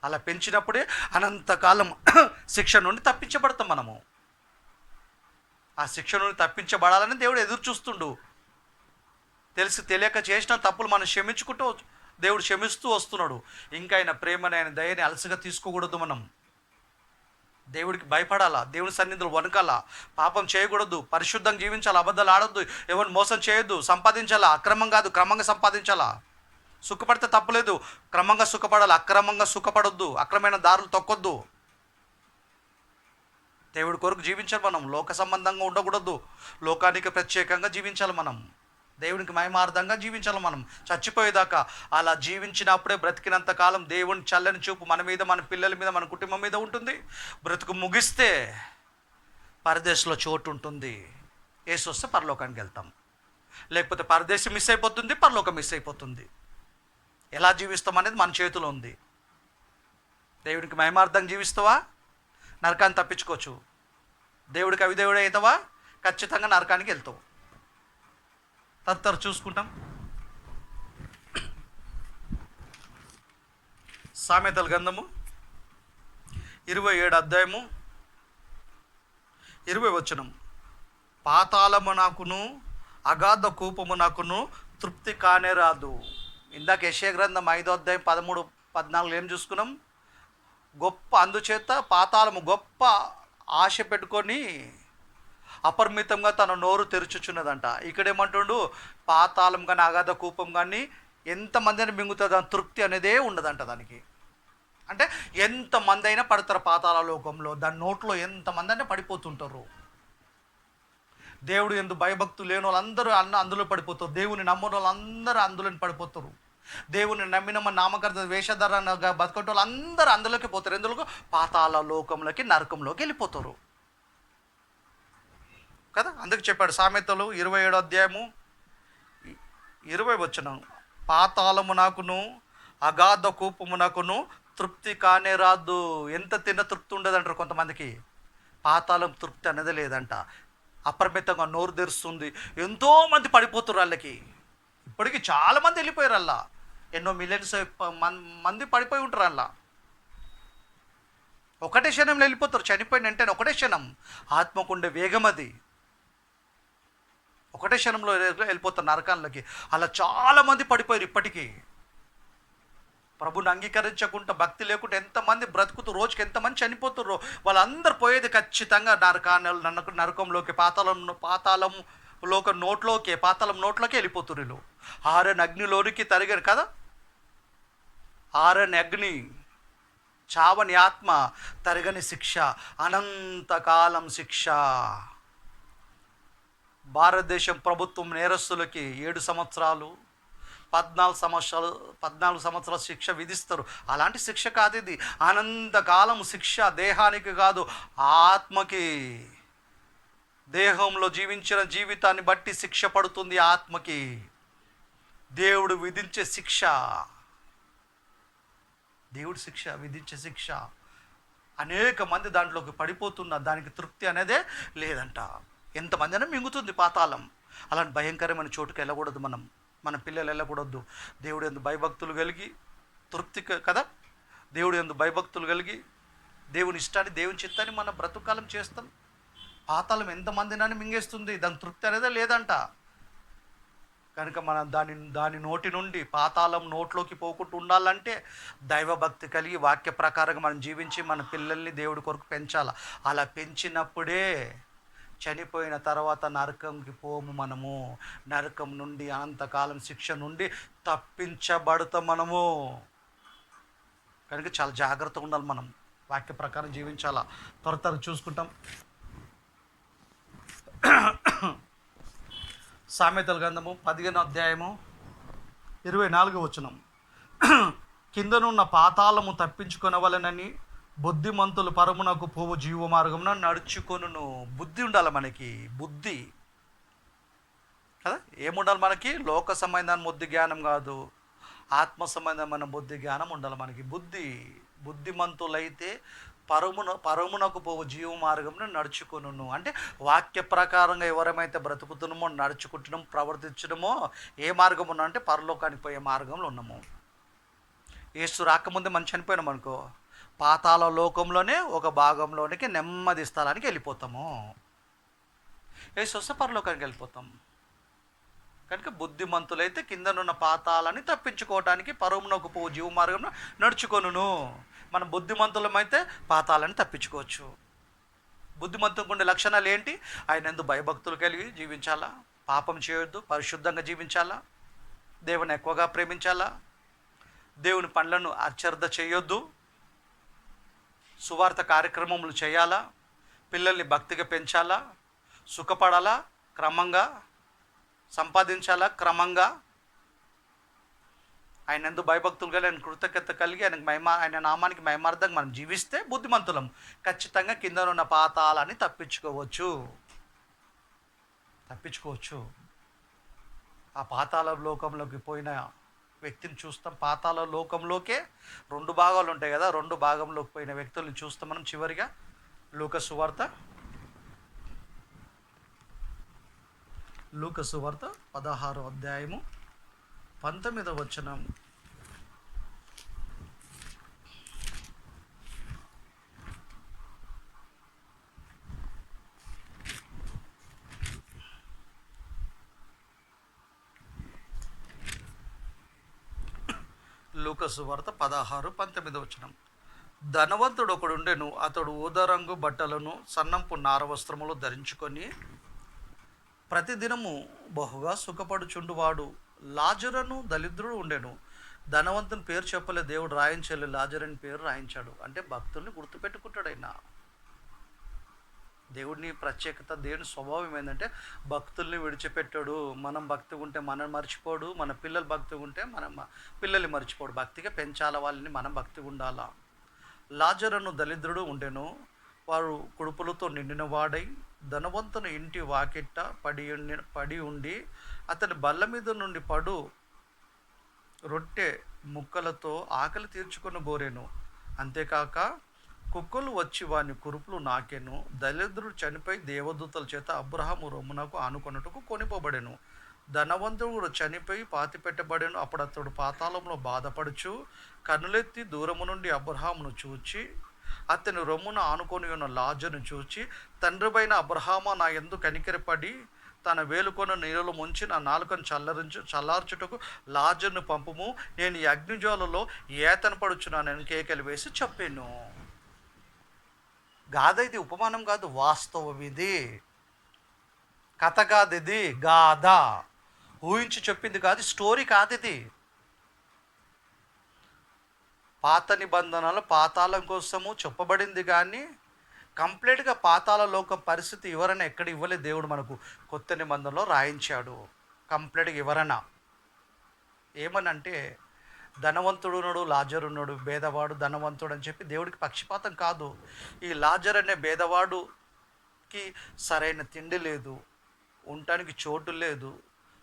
S1: అలా పెంచినప్పుడే అనంతకాలం శిక్ష నుండి తప్పించబడతాం మనము. ఆ శిక్ష నుండి తప్పించబడాలని దేవుడు ఎదురు చూస్తుండు. తెలిసి తెలియక చేసిన తప్పులు మనం క్షమించుకుంటూ దేవుడు క్షమిస్తూ వస్తున్నాడు. ఇంకా ఆయన ప్రేమని, ఆయన దయని అలసిగా తీసుకోకూడదు. మనం దేవుడికి భయపడాలా, దేవుని సన్నిధిలో వణకాలా, పాపం చేయకూడదు, పరిశుద్ధంగా జీవించాలా, అబద్ధాలు ఆడొద్దు, ఎవరిని మోసం చేయొద్దు, సంపాదించాలా, అక్రమం కాదు క్రమంగా సంపాదించాలా. సుఖపడితే తప్పలేదు, క్రమంగా సుఖపడాలి, అక్రమంగా సుఖపడొద్దు, అక్రమైన దారులు తొక్కొద్దు. దేవుడి కొరకు జీవించాలి మనం. లోక సంబంధంగా ఉండకూడదు, లోకానికి ప్రత్యేకంగా జీవించాలి మనం. దేవునికి మహిమార్థంగా జీవించాలి మనం చచ్చిపోయేదాకా. అలా జీవించినప్పుడే బ్రతికినంత కాలం దేవుని చల్లని చూపు మన మీద, మన పిల్లల మీద, మన కుటుంబం మీద ఉంటుంది. బ్రతుకు ముగిస్తే పరదేశంలో చోటు ఉంటుంది. యేసు వస్తే పరలోకానికి వెళ్తాం, లేకపోతే పరదేశం మిస్ అయిపోతుంది, పరలోకం మిస్ అయిపోతుంది. ఎలా జీవిస్తాం అనేది మన చేతిలో ఉంది. దేవుడికి మహిమార్థంగా జీవిస్తావా, నరకాన్ని తప్పించుకోవచ్చు. దేవుడికి అవిదేవుడు అవుతావా, ఖచ్చితంగా నరకానికి వెళ్తావు. తదితర చూసుకుంటాం. సామెతల గ్రంథము 27వ అధ్యాయము 20వ వచనం. పాతాళము నాకును అగాధ కూపము నాకును తృప్తి కానే రాదు. ఇందాక యెషయా గ్రంథం 5వ అధ్యాయం 13, 14 ఏం చూసుకున్నాం? గొప్ప అందుచేత పాతాళము గొప్ప ఆశ పెట్టుకొని అపరిమితంగా తన నోరు తెరుచుచున్నదంట. ఇక్కడేమంటుండు? పాతాళం కానీ అగాధ కూపం కానీ ఎంతమంది అయినా మింగుతుంది, దాని తృప్తి అనేదే ఉండదంట దానికి. అంటే ఎంతమంది అయినా పడతారు పాతాళ లోకంలో, దాని నోట్లో ఎంతమంది అయినా పడిపోతుంటారు. దేవుడు యందు భయభక్తులు లేని వాళ్ళందరూ అందులో పడిపోతారు. దేవుని నమ్మని వాళ్ళందరూ అందులో పడిపోతారు. దేవుని నమ్మిన నామకర్త వేషధారణగా బతకటం వాళ్ళందరూ అందులోకి పోతారు. ఎందుకు? పాతాళ లోకంలోకి, నరకంలోకి వెళ్ళిపోతారు కదా. అందుకు చెప్పాడు సామెతలు 27వ అధ్యాయము 20 వచనం, పాతాళము నాకును అగాధ కూపము నాకును తృప్తి కానే రాదు. ఎంత తిన్న తృప్తి ఉండదంటారు కొంతమందికి. పాతాళం తృప్తి అనేది లేదంట. అప్రమితంగా నోరు తెరుస్తుంది. ఎంతోమంది పడిపోతున్నారు వాళ్ళకి. ఇప్పటికీ చాలామంది వెళ్ళిపోయారు అలా. ఎన్నో మిలియన్స్ మంది పడిపోయి ఉంటారు అలా. ఒకటే క్షణంలో వెళ్ళిపోతారు. చనిపోయిన వెంటనే ఒకటే క్షణం. ఆత్మకుండే వేగం అది. ఒకటే క్షణంలో వెళ్ళిపోతారు నరకాల్లోకి. అలా చాలామంది పడిపోయారు ఇప్పటికీ. ప్రభుని అంగీకరించకుండా, భక్తి లేకుండా ఎంతమంది బ్రతుకుతూ రోజుకి ఎంతమంది చనిపోతుర్రో వాళ్ళందరూ పోయేది ఖచ్చితంగా నరకంలోకి, పాతాళం నోట్లోకి వెళ్ళిపోతున్నారు వీళ్ళు. ఆరని అగ్నిలోనికి తరిగారు కదా. ఆరని అగ్ని, చావని ఆత్మ, తరగని శిక్ష, అనంతకాలం శిక్ష. భారతదేశం ప్రభుత్వం నేరస్తులకి 7 సంవత్సరాలు 14 సంవత్సరాల శిక్ష విధిస్తారు. అలాంటి శిక్ష కాదు ఇది. అనంతకాలం శిక్ష. దేహానికి కాదు, ఆత్మకి. దేహంలో జీవించిన జీవితాన్ని బట్టి శిక్ష పడుతుంది ఆత్మకి. దేవుడు విధించే శిక్ష, దేవుడి శిక్ష, విధించే శిక్ష. అనేక మంది దాంట్లోకి పడిపోతున్నారు. దానికి తృప్తి అనేదే లేదంట. ఎంతమంది అయినా మింగుతుంది పాతాళం. అలాంటి భయంకరమైన చోటుకి వెళ్ళకూడదు మనం. మన పిల్లలు వెళ్ళకూడదు. దేవుడు యందు భయభక్తులు కలిగి తృప్తి కదా, దేవుడు యందు భయభక్తులు కలిగి దేవుని ఇష్టాన్ని, దేవుని చిత్తాన్ని మన బ్రతుకాలం చేస్తాం. పాతాళం ఎంతమందినని మింగేస్తుంది. దాని తృప్తి అనేదే లేదంట. కనుక మనం దాని నోటి నుండి, పాతాళం నోట్లోకి పోకుండా ఉండాలంటే దైవభక్తి కలిగి వాక్య ప్రకారంగా మనం జీవించి మన పిల్లల్ని దేవుడి కొరకు పెంచాలి. అలా పెంచినప్పుడే చనిపోయిన తర్వాత నరకంకి పోము మనము. నరకం నుండి, అనంతకాలం శిక్ష నుండి తప్పించబడతాం మనము. కనుక చాలా జాగ్రత్తగా ఉండాలి మనం. వాక్య ప్రకారం జీవించాలా. త్వర చూసుకుంటాం. సామెతల గ్రంథము 15వ అధ్యాయము 24వ వచనం, కిందనున్న పాతాళము తప్పించుకొనవలెనని బుద్ధిమంతులు పరమునకు పోవు జీవ మార్గమున నడుచుకొనును. బుద్ధి ఉండాలి మనకి. బుద్ధి కదా. ఏముండాలి మనకి? లోక సంబంధమైన బుద్ధి జ్ఞానం కాదు, ఆత్మ సంబంధమైన బుద్ధి జ్ఞానం ఉండాలి మనకి. బుద్ధిమంతులైతే పరమునకు పోవు జీవ మార్గమును నడుచుకొనును. అంటే వాక్య ప్రకారంగా ఎవరమైతే బ్రతుకుతున్నామో, నడుచుకుంటున్నామో, ప్రవర్తించడమో, ఏ మార్గం ఉన్నా అంటే పరలోకానికి పోయే మార్గంలో ఉన్నాము. యేసు రాకముందే మనం చనిపోయినాం అనుకో, పాతాళ లోకంలోనే ఒక భాగంలోనికి నెమ్మది స్థలానికి వెళ్ళిపోతాము. యేసు వస్తే పరలోకానికి వెళ్ళిపోతాం. కనుక బుద్ధిమంతులైతే కిందనున్న పాతాలని తప్పించుకోవటానికి పరమునకు పోవు జీవ మార్గంలో నడుచుకొనును. మనం బుద్ధిమంతులమైతే పాతాలని తప్పించుకోవచ్చు. బుద్ధిమంతులకు ఉండే లక్షణాలు ఏంటి? ఆయన యందు భయభక్తులు కలిగి జీవించాలా, పాపం చేయొద్దు, పరిశుద్ధంగా జీవించాలా, దేవుని ఎక్కువగా ప్రేమించాలా, దేవుని పనులను అశ్రద్ధ చేయొద్దు, సువార్త కార్యక్రమములు చేయాలా, పిల్లల్ని భక్తిగా పెంచాలా, సుఖపడాలా, క్రమంగా సంపాదించాలా, క్రమంగా ఆయన ఎందు భయభక్తులు కలిగి, ఆయన కృతజ్ఞత కలిగి, ఆయన నామానికి మహిమార్థంగా మనం జీవిస్తే బుద్ధిమంతులం. ఖచ్చితంగా కింద ఉన్న పాతాలని తప్పించుకోవచ్చు. ఆ పాతాళ లోకంలోకి పోయిన వ్యక్తిని చూస్తాం. పాతాళ లోకంలోకే 2 భాగాలు ఉంటాయి కదా. 2 భాగంలోకి పోయిన వ్యక్తుల్ని చూస్తాం మనం. చివరిగా లూకా సువార్త 16వ అధ్యాయము 19వ వచనం. లూకా సువార్త 16:19 వచనం. ధనవంతుడు ఒకడుండెను. అతడు ఊదారంగు బట్టలను సన్నంపు నార వస్త్రములు ధరించుకొని ప్రతిదినము బహుగా సుఖపడుచుండువాడు. లాజరును దరిద్రుడు ఉండెను. ధనవంతుని పేరు చెప్పలే, దేవుడు రాయించలే, లాజరుని పేరు రాయించాడు. అంటే భక్తుల్ని గుర్తుపెట్టుకుంటాడు ఆయన. దేవుడిని ప్రత్యేకత, దేవుని స్వభావం ఏంటంటే భక్తుల్ని విడిచిపెట్టాడు. మనం భక్తిగా ఉంటే మనం మర్చిపోడు, మన పిల్లలు భక్తిగా ఉంటే మనం పిల్లల్ని మర్చిపోడు. భక్తిగా పెంచాల వాళ్ళని, మనం భక్తిగా ఉండాలా. లాజరును దరిద్రుడు ఉండెను, వారు కుడుపులతో నిండిన వాడై ధనవంతుని ఇంటి వాకిట్ట పడి ఉండి అతని బల్ల మీద నుండి పడు రొట్టె ముక్కలతో ఆకలి తీర్చుకొని గోరెను. అంతేకాక కుక్కలు వచ్చి వాని కురుపులు నాకెను. దరిద్రుడు చనిపోయి దేవదూతల చేత అబ్రహాము రొమ్మునకు ఆనుకొనుటకు కొనిపోబడెను. ధనవంతుడు చనిపోయి పాతిపెట్టబడెను. అప్పుడు అతడు పాతాళంలో బాధపడుచు కన్నులెత్తి దూరము నుండి అబ్రహామును చూచి అతని రొమ్మున ఆనుకొని ఉన్న లాజరును చూచి, తండ్రిపైన అబ్రహామా, నా యందు కనికరపడి తన వేలుకొన నీళ్ళలో ముంచి నా నాలుకను చల్లార్చుటకు లాజరును పంపుము, నేను ఈ అగ్నిజ్వాలలో ఏతన పడుచున్నానని కేకలు వేసి చెప్పాను. గాథ ఇది, ఉపమానం కాదు, వాస్తవం ఇది. కథ కాదు ఇది, గాథ. ఊహించి చెప్పింది కాదు, స్టోరీ కాదు ఇది. పాత నిబంధనలు పాతాళం కోసము చెప్పబడింది, కానీ కంప్లీట్గా పాతాళ లోక పరిస్థితి ఎవరైనా ఎక్కడ ఇవ్వలేదు. దేవుడు మనకు కొత్త నిబంధనలో రాయించాడు కంప్లీట్గా. ఎవరైనా ఏమనంటే ధనవంతుడున్నాడు, లాజరున్నాడు, భేదవాడు ధనవంతుడు అని చెప్పి దేవుడికి పక్షపాతం కాదు. ఈ లాజర్ అనే భేదవాడుకి సరైన తిండి లేదు, ఉండటానికి చోటు లేదు,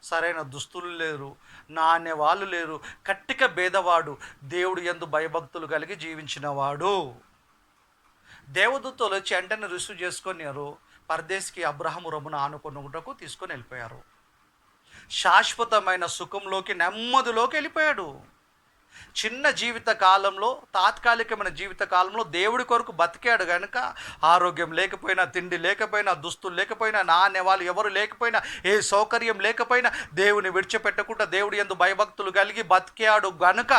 S1: సరైన దుస్తులు లేరు, నా అనే వాళ్ళు లేరు. కట్టిక భేదవాడు, దేవుడు యందు భయభక్తులు కలిగి జీవించినవాడు. దేవదూతలు వచ్చి వెంటనే రిసీవ్ చేసుకున్నారు. పరదేశికి అబ్రహాము రొమ్మున ఆనుకొనుటకు తీసుకొని వెళ్ళిపోయారు. శాశ్వతమైన సుఖంలోకి, నెమ్మదిలోకి వెళ్ళిపోయాడు. చిన్న జీవిత కాలంలో, తాత్కాలికమైన జీవిత కాలంలో దేవుడి కొరకు బతికాడు కనుక ఆరోగ్యం లేకపోయినా, తిండి లేకపోయినా, దుస్తులు లేకపోయినా, నా అనేవాళ్ళు ఎవరు లేకపోయినా, ఏ సౌకర్యం లేకపోయినా దేవుని విడిచిపెట్టకుండా దేవుడి యందు భయభక్తులు కలిగి బతికాడు గనుక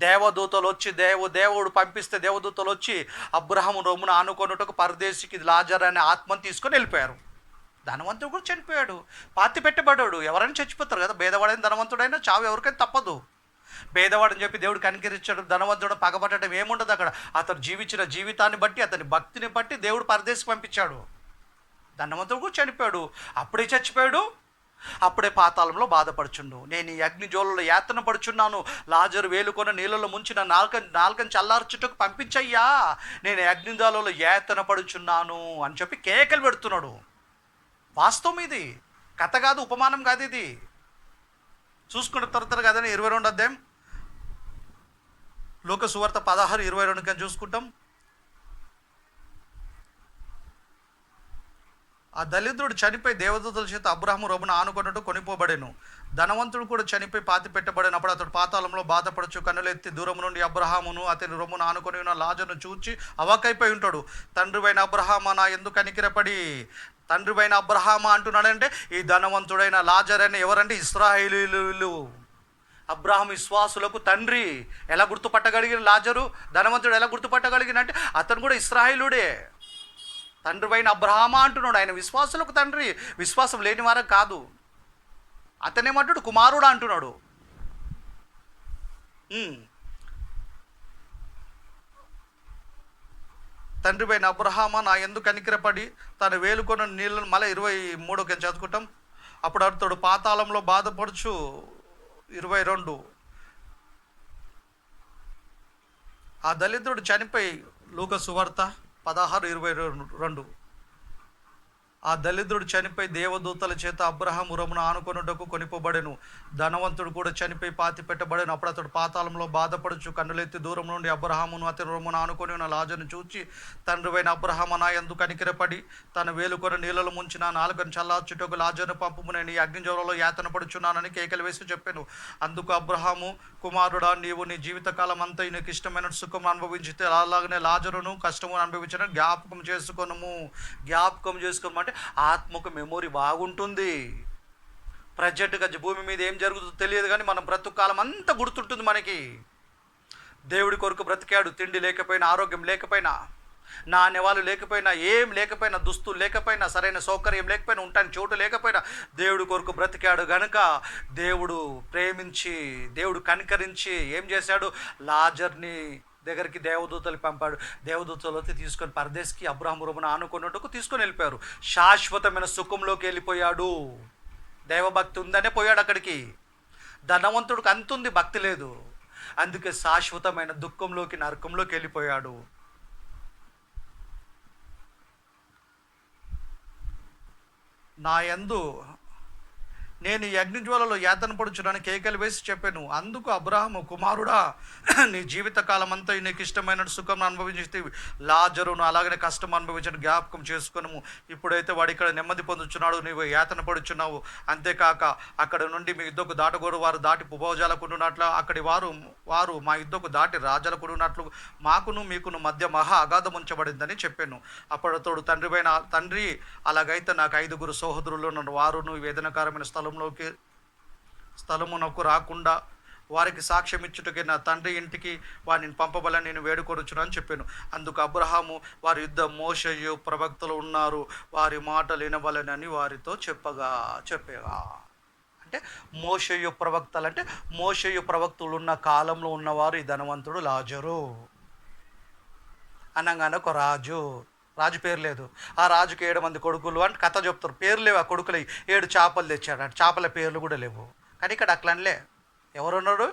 S1: దేవదూతలు వచ్చి దేవుడు పంపిస్తే దేవదూతలు వచ్చి అబ్రహాము రొమ్మున ఆనుకొనుటకు పరదేశికి లాజర్ అనే ఆత్మను తీసుకొని వెళ్ళిపోయారు. ధనవంతుడు కూడా చనిపోయాడు, పాతి పెట్టబడ్డాడు. ఎవరైనా చచ్చిపోతారు కదా, భేదవాడైన ధనవంతుడైనా చావు ఎవరికైనా తప్పదు. భేదవాడని చెప్పి దేవుడు కనికరించడం, ధనవంతుడు పగబట్టడం ఏముండదు అక్కడ. అతను జీవించిన జీవితాన్ని బట్టి, అతని భక్తిని బట్టి దేవుడు పరదేశికి పంపించాడు. ధనవంతుడు కూడా చనిపోయాడు. అప్పుడే చచ్చిపోయాడు, అప్పుడే పాతాళంలో బాధపడుచుండు. నేను ఈ అగ్ని జ్వాలలో యాతన పడుచున్నాను, లాజరు వేలుకొని నీళ్ళలో ముంచిన నాలుకను చల్లార్చుటకు పంపించయ్యా, నేను అగ్ని జ్వాలలో యాతన పడుచున్నాను అని చెప్పి కేకలు పెడుతున్నాడు. వాస్తవం ఇది, కథ కాదు, ఉపమానం కాదు ఇది. చూసుకున్న తర్వాత కదండి 22 అధ్యాయం లోక సువార్త 16:22 కానీ చూసుకుంటాం. ఆ దరిద్రుడు చనిపోయి దేవదూతల చేత అబ్రహాము రొమ్మున ఆనుకొనుటకు కొనిపోబడెను. ధనవంతుడు కూడా చనిపోయి పాతి పెట్టబడినప్పుడు అతడు పాతాళంలో బాధపడుచు కన్నులెత్తి దూరం నుండి అబ్రహామును అతని రొమ్మున ఆనుకొని ఉన్న లాజరును చూచి అవాక్కైపోయి ఉంటాడు. తండ్రివైన అబ్రహామా, నా యందు కనికరపడి, తండ్రివైన అబ్రహామా అంటున్నాడంటే ఈ ధనవంతుడైన లాజర్ అని ఎవరంటే ఇశ్రాయేలీయులు. అబ్రహాం విశ్వాసులకు తండ్రి. ఎలా గుర్తుపట్టగలిగిన లాజరు ధనవంతుడు ఎలా గుర్తుపట్టగలిగినంటే అతను కూడా ఇశ్రాయేలుడే. తండ్రివైన అబ్రహామా అంటున్నాడు, ఆయన విశ్వాసులకు తండ్రి, విశ్వాసం లేని వారం కాదు. అతనేమంటాడు కుమారుడు అంటున్నాడు. తండ్రివైన అబ్రహామా, నా యందు కనికరపడి తన వేలుకొన్న నీళ్ళను, మళ్ళీ 23 చదువుకుంటాం. అప్పుడు అతడు పాతాళంలో బాధపడుచు 22 ఆ దళితుడు చనిపోయి, లూకా సువార్త 16:22 ఆ దళితుడు చనిపోయి దేవదూతల చేత అబ్రహాము రొమ్మున ఆనుకొనుటకు కొనిపోబడెను. ధనవంతుడు కూడా చనిపోయి పాతి పెట్టబడెను. అప్పుడు అతడు పాతాళంలో బాధపడుచు కన్నులెత్తి దూరం నుండి అబ్రహామును అతని రొమ్మున ఆనుకొని ఉన్న లాజరును చూచి, తండ్రివైన అబ్రహామా, నా యందు కనికరపడి తన వేలుకొని నీళ్ళలో ముంచిన నాలుకను చల్లార్చుటకు లాజరును పంపుము, నేను ఈ అగ్నిజ్వాలలో యాతన పడుచున్నానని కేకలు వేసి చెప్పాను. అందుకు అబ్రహాము, కుమారుడా, నీవు నీ జీవితకాలం అంతా నీకు ఇష్టమైన సుఖం అనుభవించితే అలాగనే లాజరును కష్టము అనుభవించడం జ్ఞాపకం చేసుకోనము. అంటే ఆత్మకు మెమొరీ బాగుంటుంది. ప్రజెంట్గా భూమి మీద ఏం జరుగుతుందో తెలియదు, కానీ మనం బ్రతుకాలం అంతా గుర్తుంటుంది మనకి. దేవుడి కొరకు బ్రతికాడు, తిండి లేకపోయినా, ఆరోగ్యం లేకపోయినా, నా అనేవాళ్ళు లేకపోయినా, ఏం లేకపోయినా, దుస్తులు లేకపోయినా, సరైన సౌకర్యం లేకపోయినా, ఉండటానికి చోటు లేకపోయినా, దేవుడి కొరకు బ్రతికాడు గనుక దేవుడు ప్రేమించి, దేవుడు కనికరించి ఏం చేశాడు, లాజర్ని దగ్గరికి దేవదూతలు పంపాడు. దేవదూతలు తీసుకొని పరదేశికి అబ్రహాము రొమ్మున ఆనుకున్నట్టుకు తీసుకొని వెళ్ళిపోయారు. శాశ్వతమైన సుఖంలోకి వెళ్ళిపోయాడు. దైవభక్తి ఉందనే పోయాడు అక్కడికి. ధనవంతుడికి అంతుంది, భక్తి లేదు. అందుకే శాశ్వతమైన దుఃఖంలోకి, నరకంలోకి వెళ్ళిపోయాడు. నా యందు నేను ఈ అగ్నిజ్వాలలో యాతన పడుచున్నాను కేకలు వేసి చెప్పాను. అందుకు అబ్రహాము, కుమారుడా, నీ జీవితకాలం అంతా నీకు ఇష్టమైన సుఖం అనుభవించి లాజరును అలాగనే కష్టం అనుభవించిన జ్ఞాపకం చేసుకున్నాము. ఇప్పుడైతే వాడు ఇక్కడ నెమ్మది పొందుచున్నాడు, నీవు యాతన పడుచున్నావు. అంతేకాక అక్కడ నుండి మీ యుద్ధకు దాటకూడదు, వారు దాటి భోజాలకుండున్నట్లు అక్కడి వారు మా యుద్ధకు దాటి రాజాలకుండున్నట్లు మాకును మీకును మధ్య మహా అగాధం ఉంచబడిందని చెప్పాను. అప్పటితోడు తండ్రి అలాగైతే నాకు 5 సహోదరులు ఉన్న వారును వేదనకరమైన స్థలమునకు రాకుండా వారికి సాక్ష్యం ఇచ్చుటకే నా తండ్రి ఇంటికి వారిని పంపబలని నేను వేడుకొనుచున్నాను అని చెప్పాను. అందుకు అబ్రహాము, వారి యుద్ధ మోషేయు ప్రవక్తలు ఉన్నారు, వారి మాటలు వినవలెనని వారితో చెప్పగా అంటే మోషేయు ప్రవక్తలు అంటే మోషేయు ప్రవక్తలు ఉన్న కాలంలో ఉన్నవారు ఈ ధనవంతుడు లాజరు అనగానే ఒక రాజు పేరు లేదు. ఆ రాజుకి 7 మంది కొడుకులు అంటే కథ చెప్తారు, పేరు లేవు. ఆ కొడుకులు 7 చేపలు తెచ్చాడు, అంటే చేపల పేర్లు కూడా లేవు. కానీ ఇక్కడ అట్లనలే. ఎవరున్నాడు?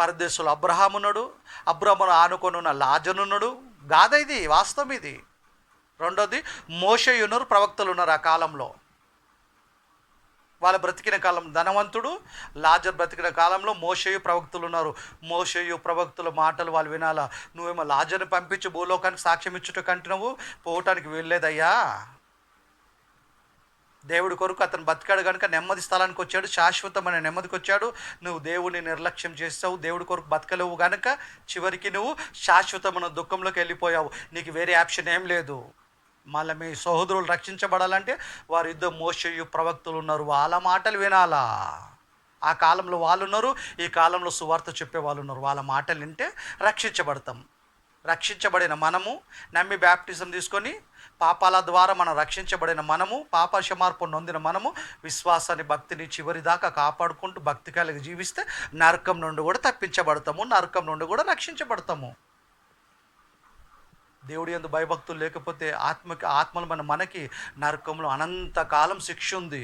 S1: పరదేశంలో అబ్రహాము ఉన్నాడు, అబ్రహామును ఆనుకొని ఉన్న లాజరు ఉన్నాడు. గాథ ఇది, వాస్తవం ఇది. రెండోది మోషేయు ఉన్నారు, ప్రవక్తలు ఉన్నారు. ఆ కాలంలో వాళ్ళ బ్రతికిన కాలం ధనవంతుడు, లాజర్ బ్రతికిన కాలంలో మోషేయు ప్రవక్తలు ఉన్నారు. మోషేయు ప్రవక్తుల మాటలు వాళ్ళు వినాలా. నువ్వేమో లాజర్ని పంపించి భూలోకానికి సాక్ష్యం ఇచ్చుట కంటున్నావు, పోవటానికి వెళ్ళలేదయ్యా. దేవుడి కొరకు అతను బతికాడు కనుక నెమ్మది స్థలానికి వచ్చాడు, శాశ్వతమైన నెమ్మదికి వచ్చాడు. నువ్వు దేవుడిని నిర్లక్ష్యం చేస్తావు, దేవుడి కొరకు బతకలేవు కనుక చివరికి నువ్వు శాశ్వతమైన దుఃఖంలోకి వెళ్ళిపోయావు. నీకు వేరే ఆప్షన్ ఏం లేదు. మళ్ళీ మీ సహోదరులు రక్షించబడాలంటే వారి యుద్ధ మోషేయు ప్రవక్తలు ఉన్నారు, వాళ్ళ మాటలు వినాలా. ఆ కాలంలో వాళ్ళు ఉన్నారు, ఈ కాలంలో సువార్త చెప్పే వాళ్ళు ఉన్నారు. వాళ్ళ మాటలు వింటే రక్షించబడతాం. రక్షించబడిన మనము, నమ్మి బ్యాప్టిజం తీసుకొని పాపాల ద్వారా మనం రక్షించబడిన మనము, పాప క్షమార్పణ నొందిన మనము విశ్వాసాన్ని, భక్తిని చివరి దాకా కాపాడుకుంటూ భక్తి కలిగి జీవిస్తే నరకం నుండి కూడా తప్పించబడతాము, నరకం నుండి కూడా రక్షించబడతాము. దేవుడి యందు భయభక్తులు లేకపోతే ఆత్మలు మనకి నరకంలో అనంతకాలం శిక్ష ఉంది.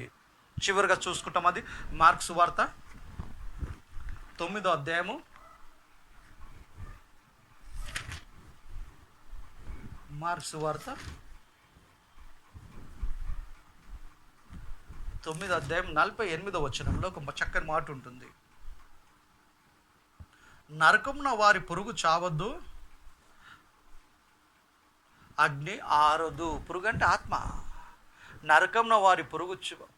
S1: చివరిగా చూసుకుంటాం, అది మార్కు సువార్త 9వ అధ్యాయము. మార్కు సువార్త 9వ అధ్యాయం 48వ వచనంలో ఒక చక్కని మాట ఉంటుంది. నరకమున వారి పురుగు చావద్దు, అగ్ని ఆరదు. పురుగు అంటే ఆత్మ. నరకంలో వారి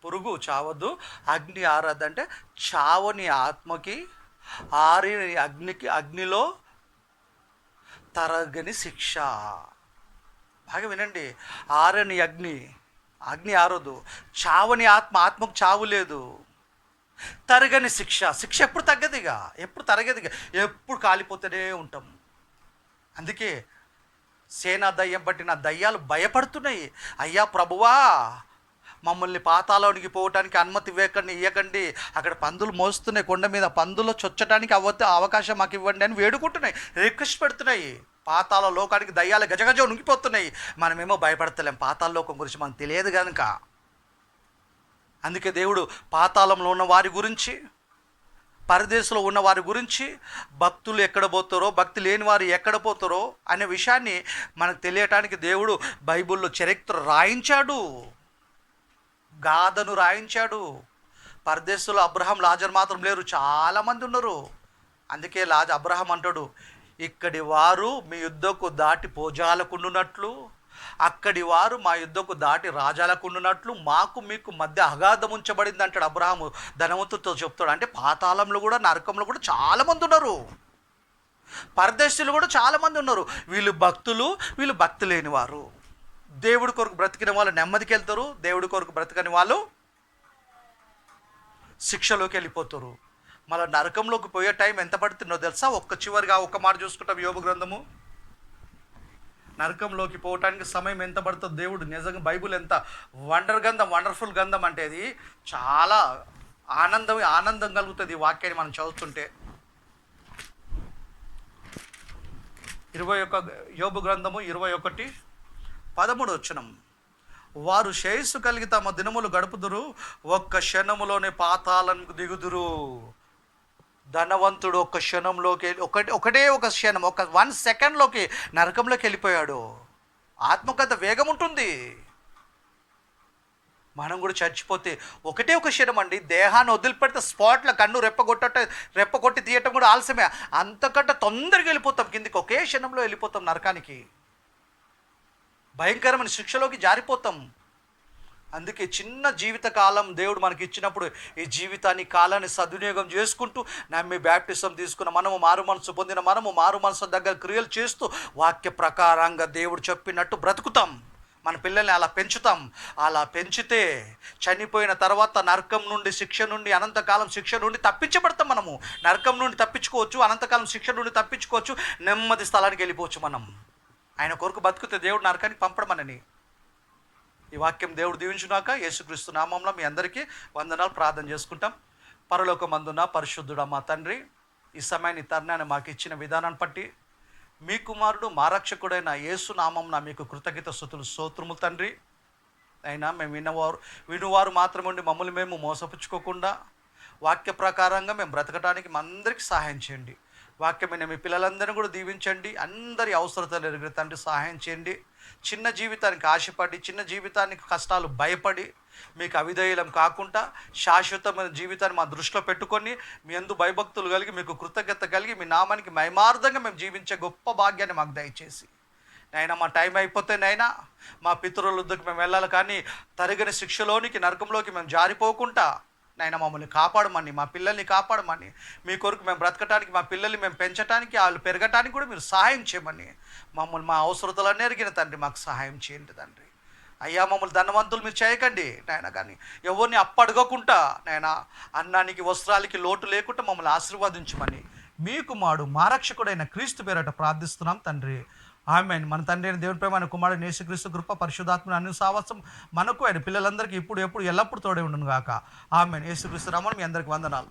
S1: పురుగు చావద్దు, అగ్ని ఆరదు అంటే చావని ఆత్మకి, ఆరిని అగ్నిలో తరగని శిక్ష. బాగా వినండి, ఆరని అగ్ని ఆరదు, చావని ఆత్మకు చావు లేదు, తరగని శిక్ష ఎప్పుడు తగ్గదిగా, ఎప్పుడు తరగదిగా, ఎప్పుడు కాలిపోతూనే ఉంటాం. అందుకే సేనా దయ్యం పట్టిన దయ్యాలు భయపడుతున్నాయి. అయ్యా ప్రభువా, మమ్మల్ని పాతాళానికి పోవటానికి అనుమతి ఇవ్వకండి, అక్కడ పందులు మోస్తున్నాయి, కొండ మీద పందులు చొచ్చడానికి అవకాశం మాకు ఇవ్వండి అని వేడుకుంటున్నాయి, రిక్వెస్ట్ పెడుతున్నాయి. పాతాళ లోకానికి దయ్యాలు గజగజ ఉనికిపోతున్నాయి. మనమేమో భయపడతలేం, పాతాళ లోకం గురించి మనకు తెలియదు కనుక. అందుకే దేవుడు పాతాళంలో ఉన్న వారి గురించి, పరదేశంలో ఉన్న వారి గురించి, భక్తులు ఎక్కడ పోతారో, భక్తి లేని వారు ఎక్కడ పోతారో అనే విషయాన్ని మనకు తెలియటానికి దేవుడు బైబిల్లో చరిత్ర రాయించాడు, గాథను రాయించాడు. పరదేశంలో అబ్రహాం, లాజర్ మాత్రం లేరు, చాలామంది ఉన్నారు. అందుకే అబ్రహాం అంటాడు, ఇక్కడి వారు మీ యుద్ధకు దాటి భోజాలకుండునట్లు, అక్కడి వారు మా యుద్ధకు దాటి రాజాలకుండునట్లు మాకు మీకు మధ్య అగాధం ఉంచబడింది అంటాడు అబ్రహాము. ధనవంతుడితో చెప్తాడు. అంటే పాతాళంలో కూడా, నరకంలో కూడా చాలామంది ఉన్నారు, పరదేశులు కూడా చాలామంది ఉన్నారు. వీళ్ళు భక్తులు, వీళ్ళు భక్తి లేని వారు. దేవుడి కొరకు బ్రతికిన వాళ్ళు నెమ్మదికి వెళ్తారు, దేవుడి కొరకు బ్రతకని వాళ్ళు శిక్షలోకి వెళ్ళిపోతారు. మళ్ళీ నరకంలోకి పోయే టైం ఎంత పడుతుందో తెలుసా? చివరిగా ఒక్క మాట చూసుకుంటాం, యోబు గ్రంథము. నరకంలోకి పోవటానికి సమయం ఎంత పడుతుందో దేవుడు నిజంగా బైబుల్ ఎంత వండర్ఫుల్ గ్రంథం అంటే అది చాలా ఆనందం కలుగుతుంది ఈ వాక్యాన్ని మనం చదువుతుంటే. యోబు గ్రంథము 21:13. వారు శ్రేయస్సు కలిగి తమ దినములు గడుపుదురు, ఒక్క క్షణములోనే పాతాళానికి దిగుదురు. ధనవంతుడు ఒక్క క్షణంలోకి ఒకటే ఒక క్షణం, 1 సెకండ్లోకి నరకంలోకి వెళ్ళిపోయాడు. ఆత్మకంత వేగం ఉంటుంది. మనం కూడా చచ్చిపోతే ఒకటే ఒక క్షణం అండి. దేహాన్ని వదిలిపెడితే స్పాట్లో కన్ను రెప్పగొట్టి తీయటం కూడా ఆలస్యమే. అంతకంటే తొందరగా వెళ్ళిపోతాం కిందికి, ఒకే క్షణంలో వెళ్ళిపోతాం నరకానికి. భయంకరమైన శిక్షలోకి జారిపోతాం. అందుకే చిన్న జీవిత కాలం దేవుడు మనకి ఇచ్చినప్పుడు ఈ జీవితాన్ని కాలాన్ని సద్వినియోగం చేసుకుంటూ, నమ్మి బ్యాప్టిజం తీసుకున్న మనము, మారు మనసు పొందిన మనము, మారు మనసు దగ్గర క్రియలు చేస్తూ వాక్య ప్రకారంగా దేవుడు చెప్పినట్టు బ్రతుకుతాం. మన పిల్లల్ని అలా పెంచుతాం. అలా పెంచితే చనిపోయిన తర్వాత నరకం నుండి, శిక్ష నుండి, అనంతకాలం శిక్ష నుండి తప్పించబడతాం. మనము నరకం నుండి తప్పించుకోవచ్చు, అనంతకాలం శిక్ష నుండి తప్పించుకోవచ్చు, నెమ్మది స్థలానికి వెళ్ళిపోవచ్చు. మనం ఆయన కొరకు బతుకుతే దేవుడు నరకానికి పంపడమనని. ఈ వాక్యం దేవుడు దీవించునాక. యేసుక్రీస్తు నామంలో మీ అందరికీ వందనాలు. ప్రార్థన చేసుకుంటాం. పరలోకమందున్న పరిశుద్ధుడా మా తండ్రి, ఈ సమయాన్ని తరుణాన్ని మాకు ఇచ్చిన విధానాన్ని బట్టి మీ కుమారుడు మా రక్షకుడైన యేసు నామంన మీకు కృతజ్ఞత స్తుతులు స్తోత్రములు తండ్రి. అయినా మేము వినువారు మాత్రమే ఉండి మమ్మల్ని మేము మోసపుచ్చుకోకుండా వాక్య ప్రకారంగా మేము బ్రతకడానికి మా అందరికీ సహాయం చేయండి. వాక్యమైన మీ పిల్లలందరినీ కూడా దీవించండి. అందరి అవసరతలు ఎరిగిన తండ్రి సహాయం చేయండి. చిన్న జీవితానికి ఆశపడి, చిన్న జీవితానికి కష్టాలు భయపడి, మీకు అవిధేయులం కాకుండా శాశ్వతమైన జీవితాన్ని మా దృష్టిలో పెట్టుకొని, మీ యందు భయభక్తులు కలిగి, మీకు కృతజ్ఞత కలిగి, మీ నామానికి మహిమార్థంగా మేము జీవించే గొప్ప భాగ్యాన్ని మాకు దయచేసి, నైనా మా టైం అయిపోతే నైనా మా పితరుల వద్దకు మేము వెళ్ళాలి, కానీ తరిగిన శిక్షలోనికి, నరకంలోకి మేము జారిపోకుండా నైనా మమ్మల్ని కాపాడమని, మా పిల్లల్ని కాపాడమని, మీ కొరకు మేము బ్రతకటానికి, మా పిల్లల్ని మేము పెంచడానికి, వాళ్ళు పెరగటానికి కూడా మీరు సహాయం చేయమని, మమ్మల్ని మా అవసరతలన్నీ ఎరిగిన తండ్రి మాకు సహాయం చేయండి తండ్రి. అయ్యా మమ్మల్ని ధనవంతులు మీరు చేయకండి నాయన, కానీ ఎవరిని అప్పడగకుండా నాయన, అన్నానికి వస్త్రాలకి లోటు లేకుండా మమ్మల్ని ఆశీర్వదించమని మీ కుమారుడు మా రక్షకుడైన క్రీస్తు పేరట ప్రార్థిస్తున్నాం తండ్రి. ఆమేన్. మన తండ్రి అయిన దేవుని ప్రేమ, ఆయన కుమారుడు యేసుక్రీస్తు కృప, పరిశుద్ధాత్మ అన్ని సావాసం మనకు, ఆయన పిల్లలందరికీ ఇప్పుడు ఎప్పుడు ఎల్లప్పుడు తోడే ఉండును గాక. ఆమేన్. యేసుక్రీస్తు నామమున మీ అందరికీ వందనాలు.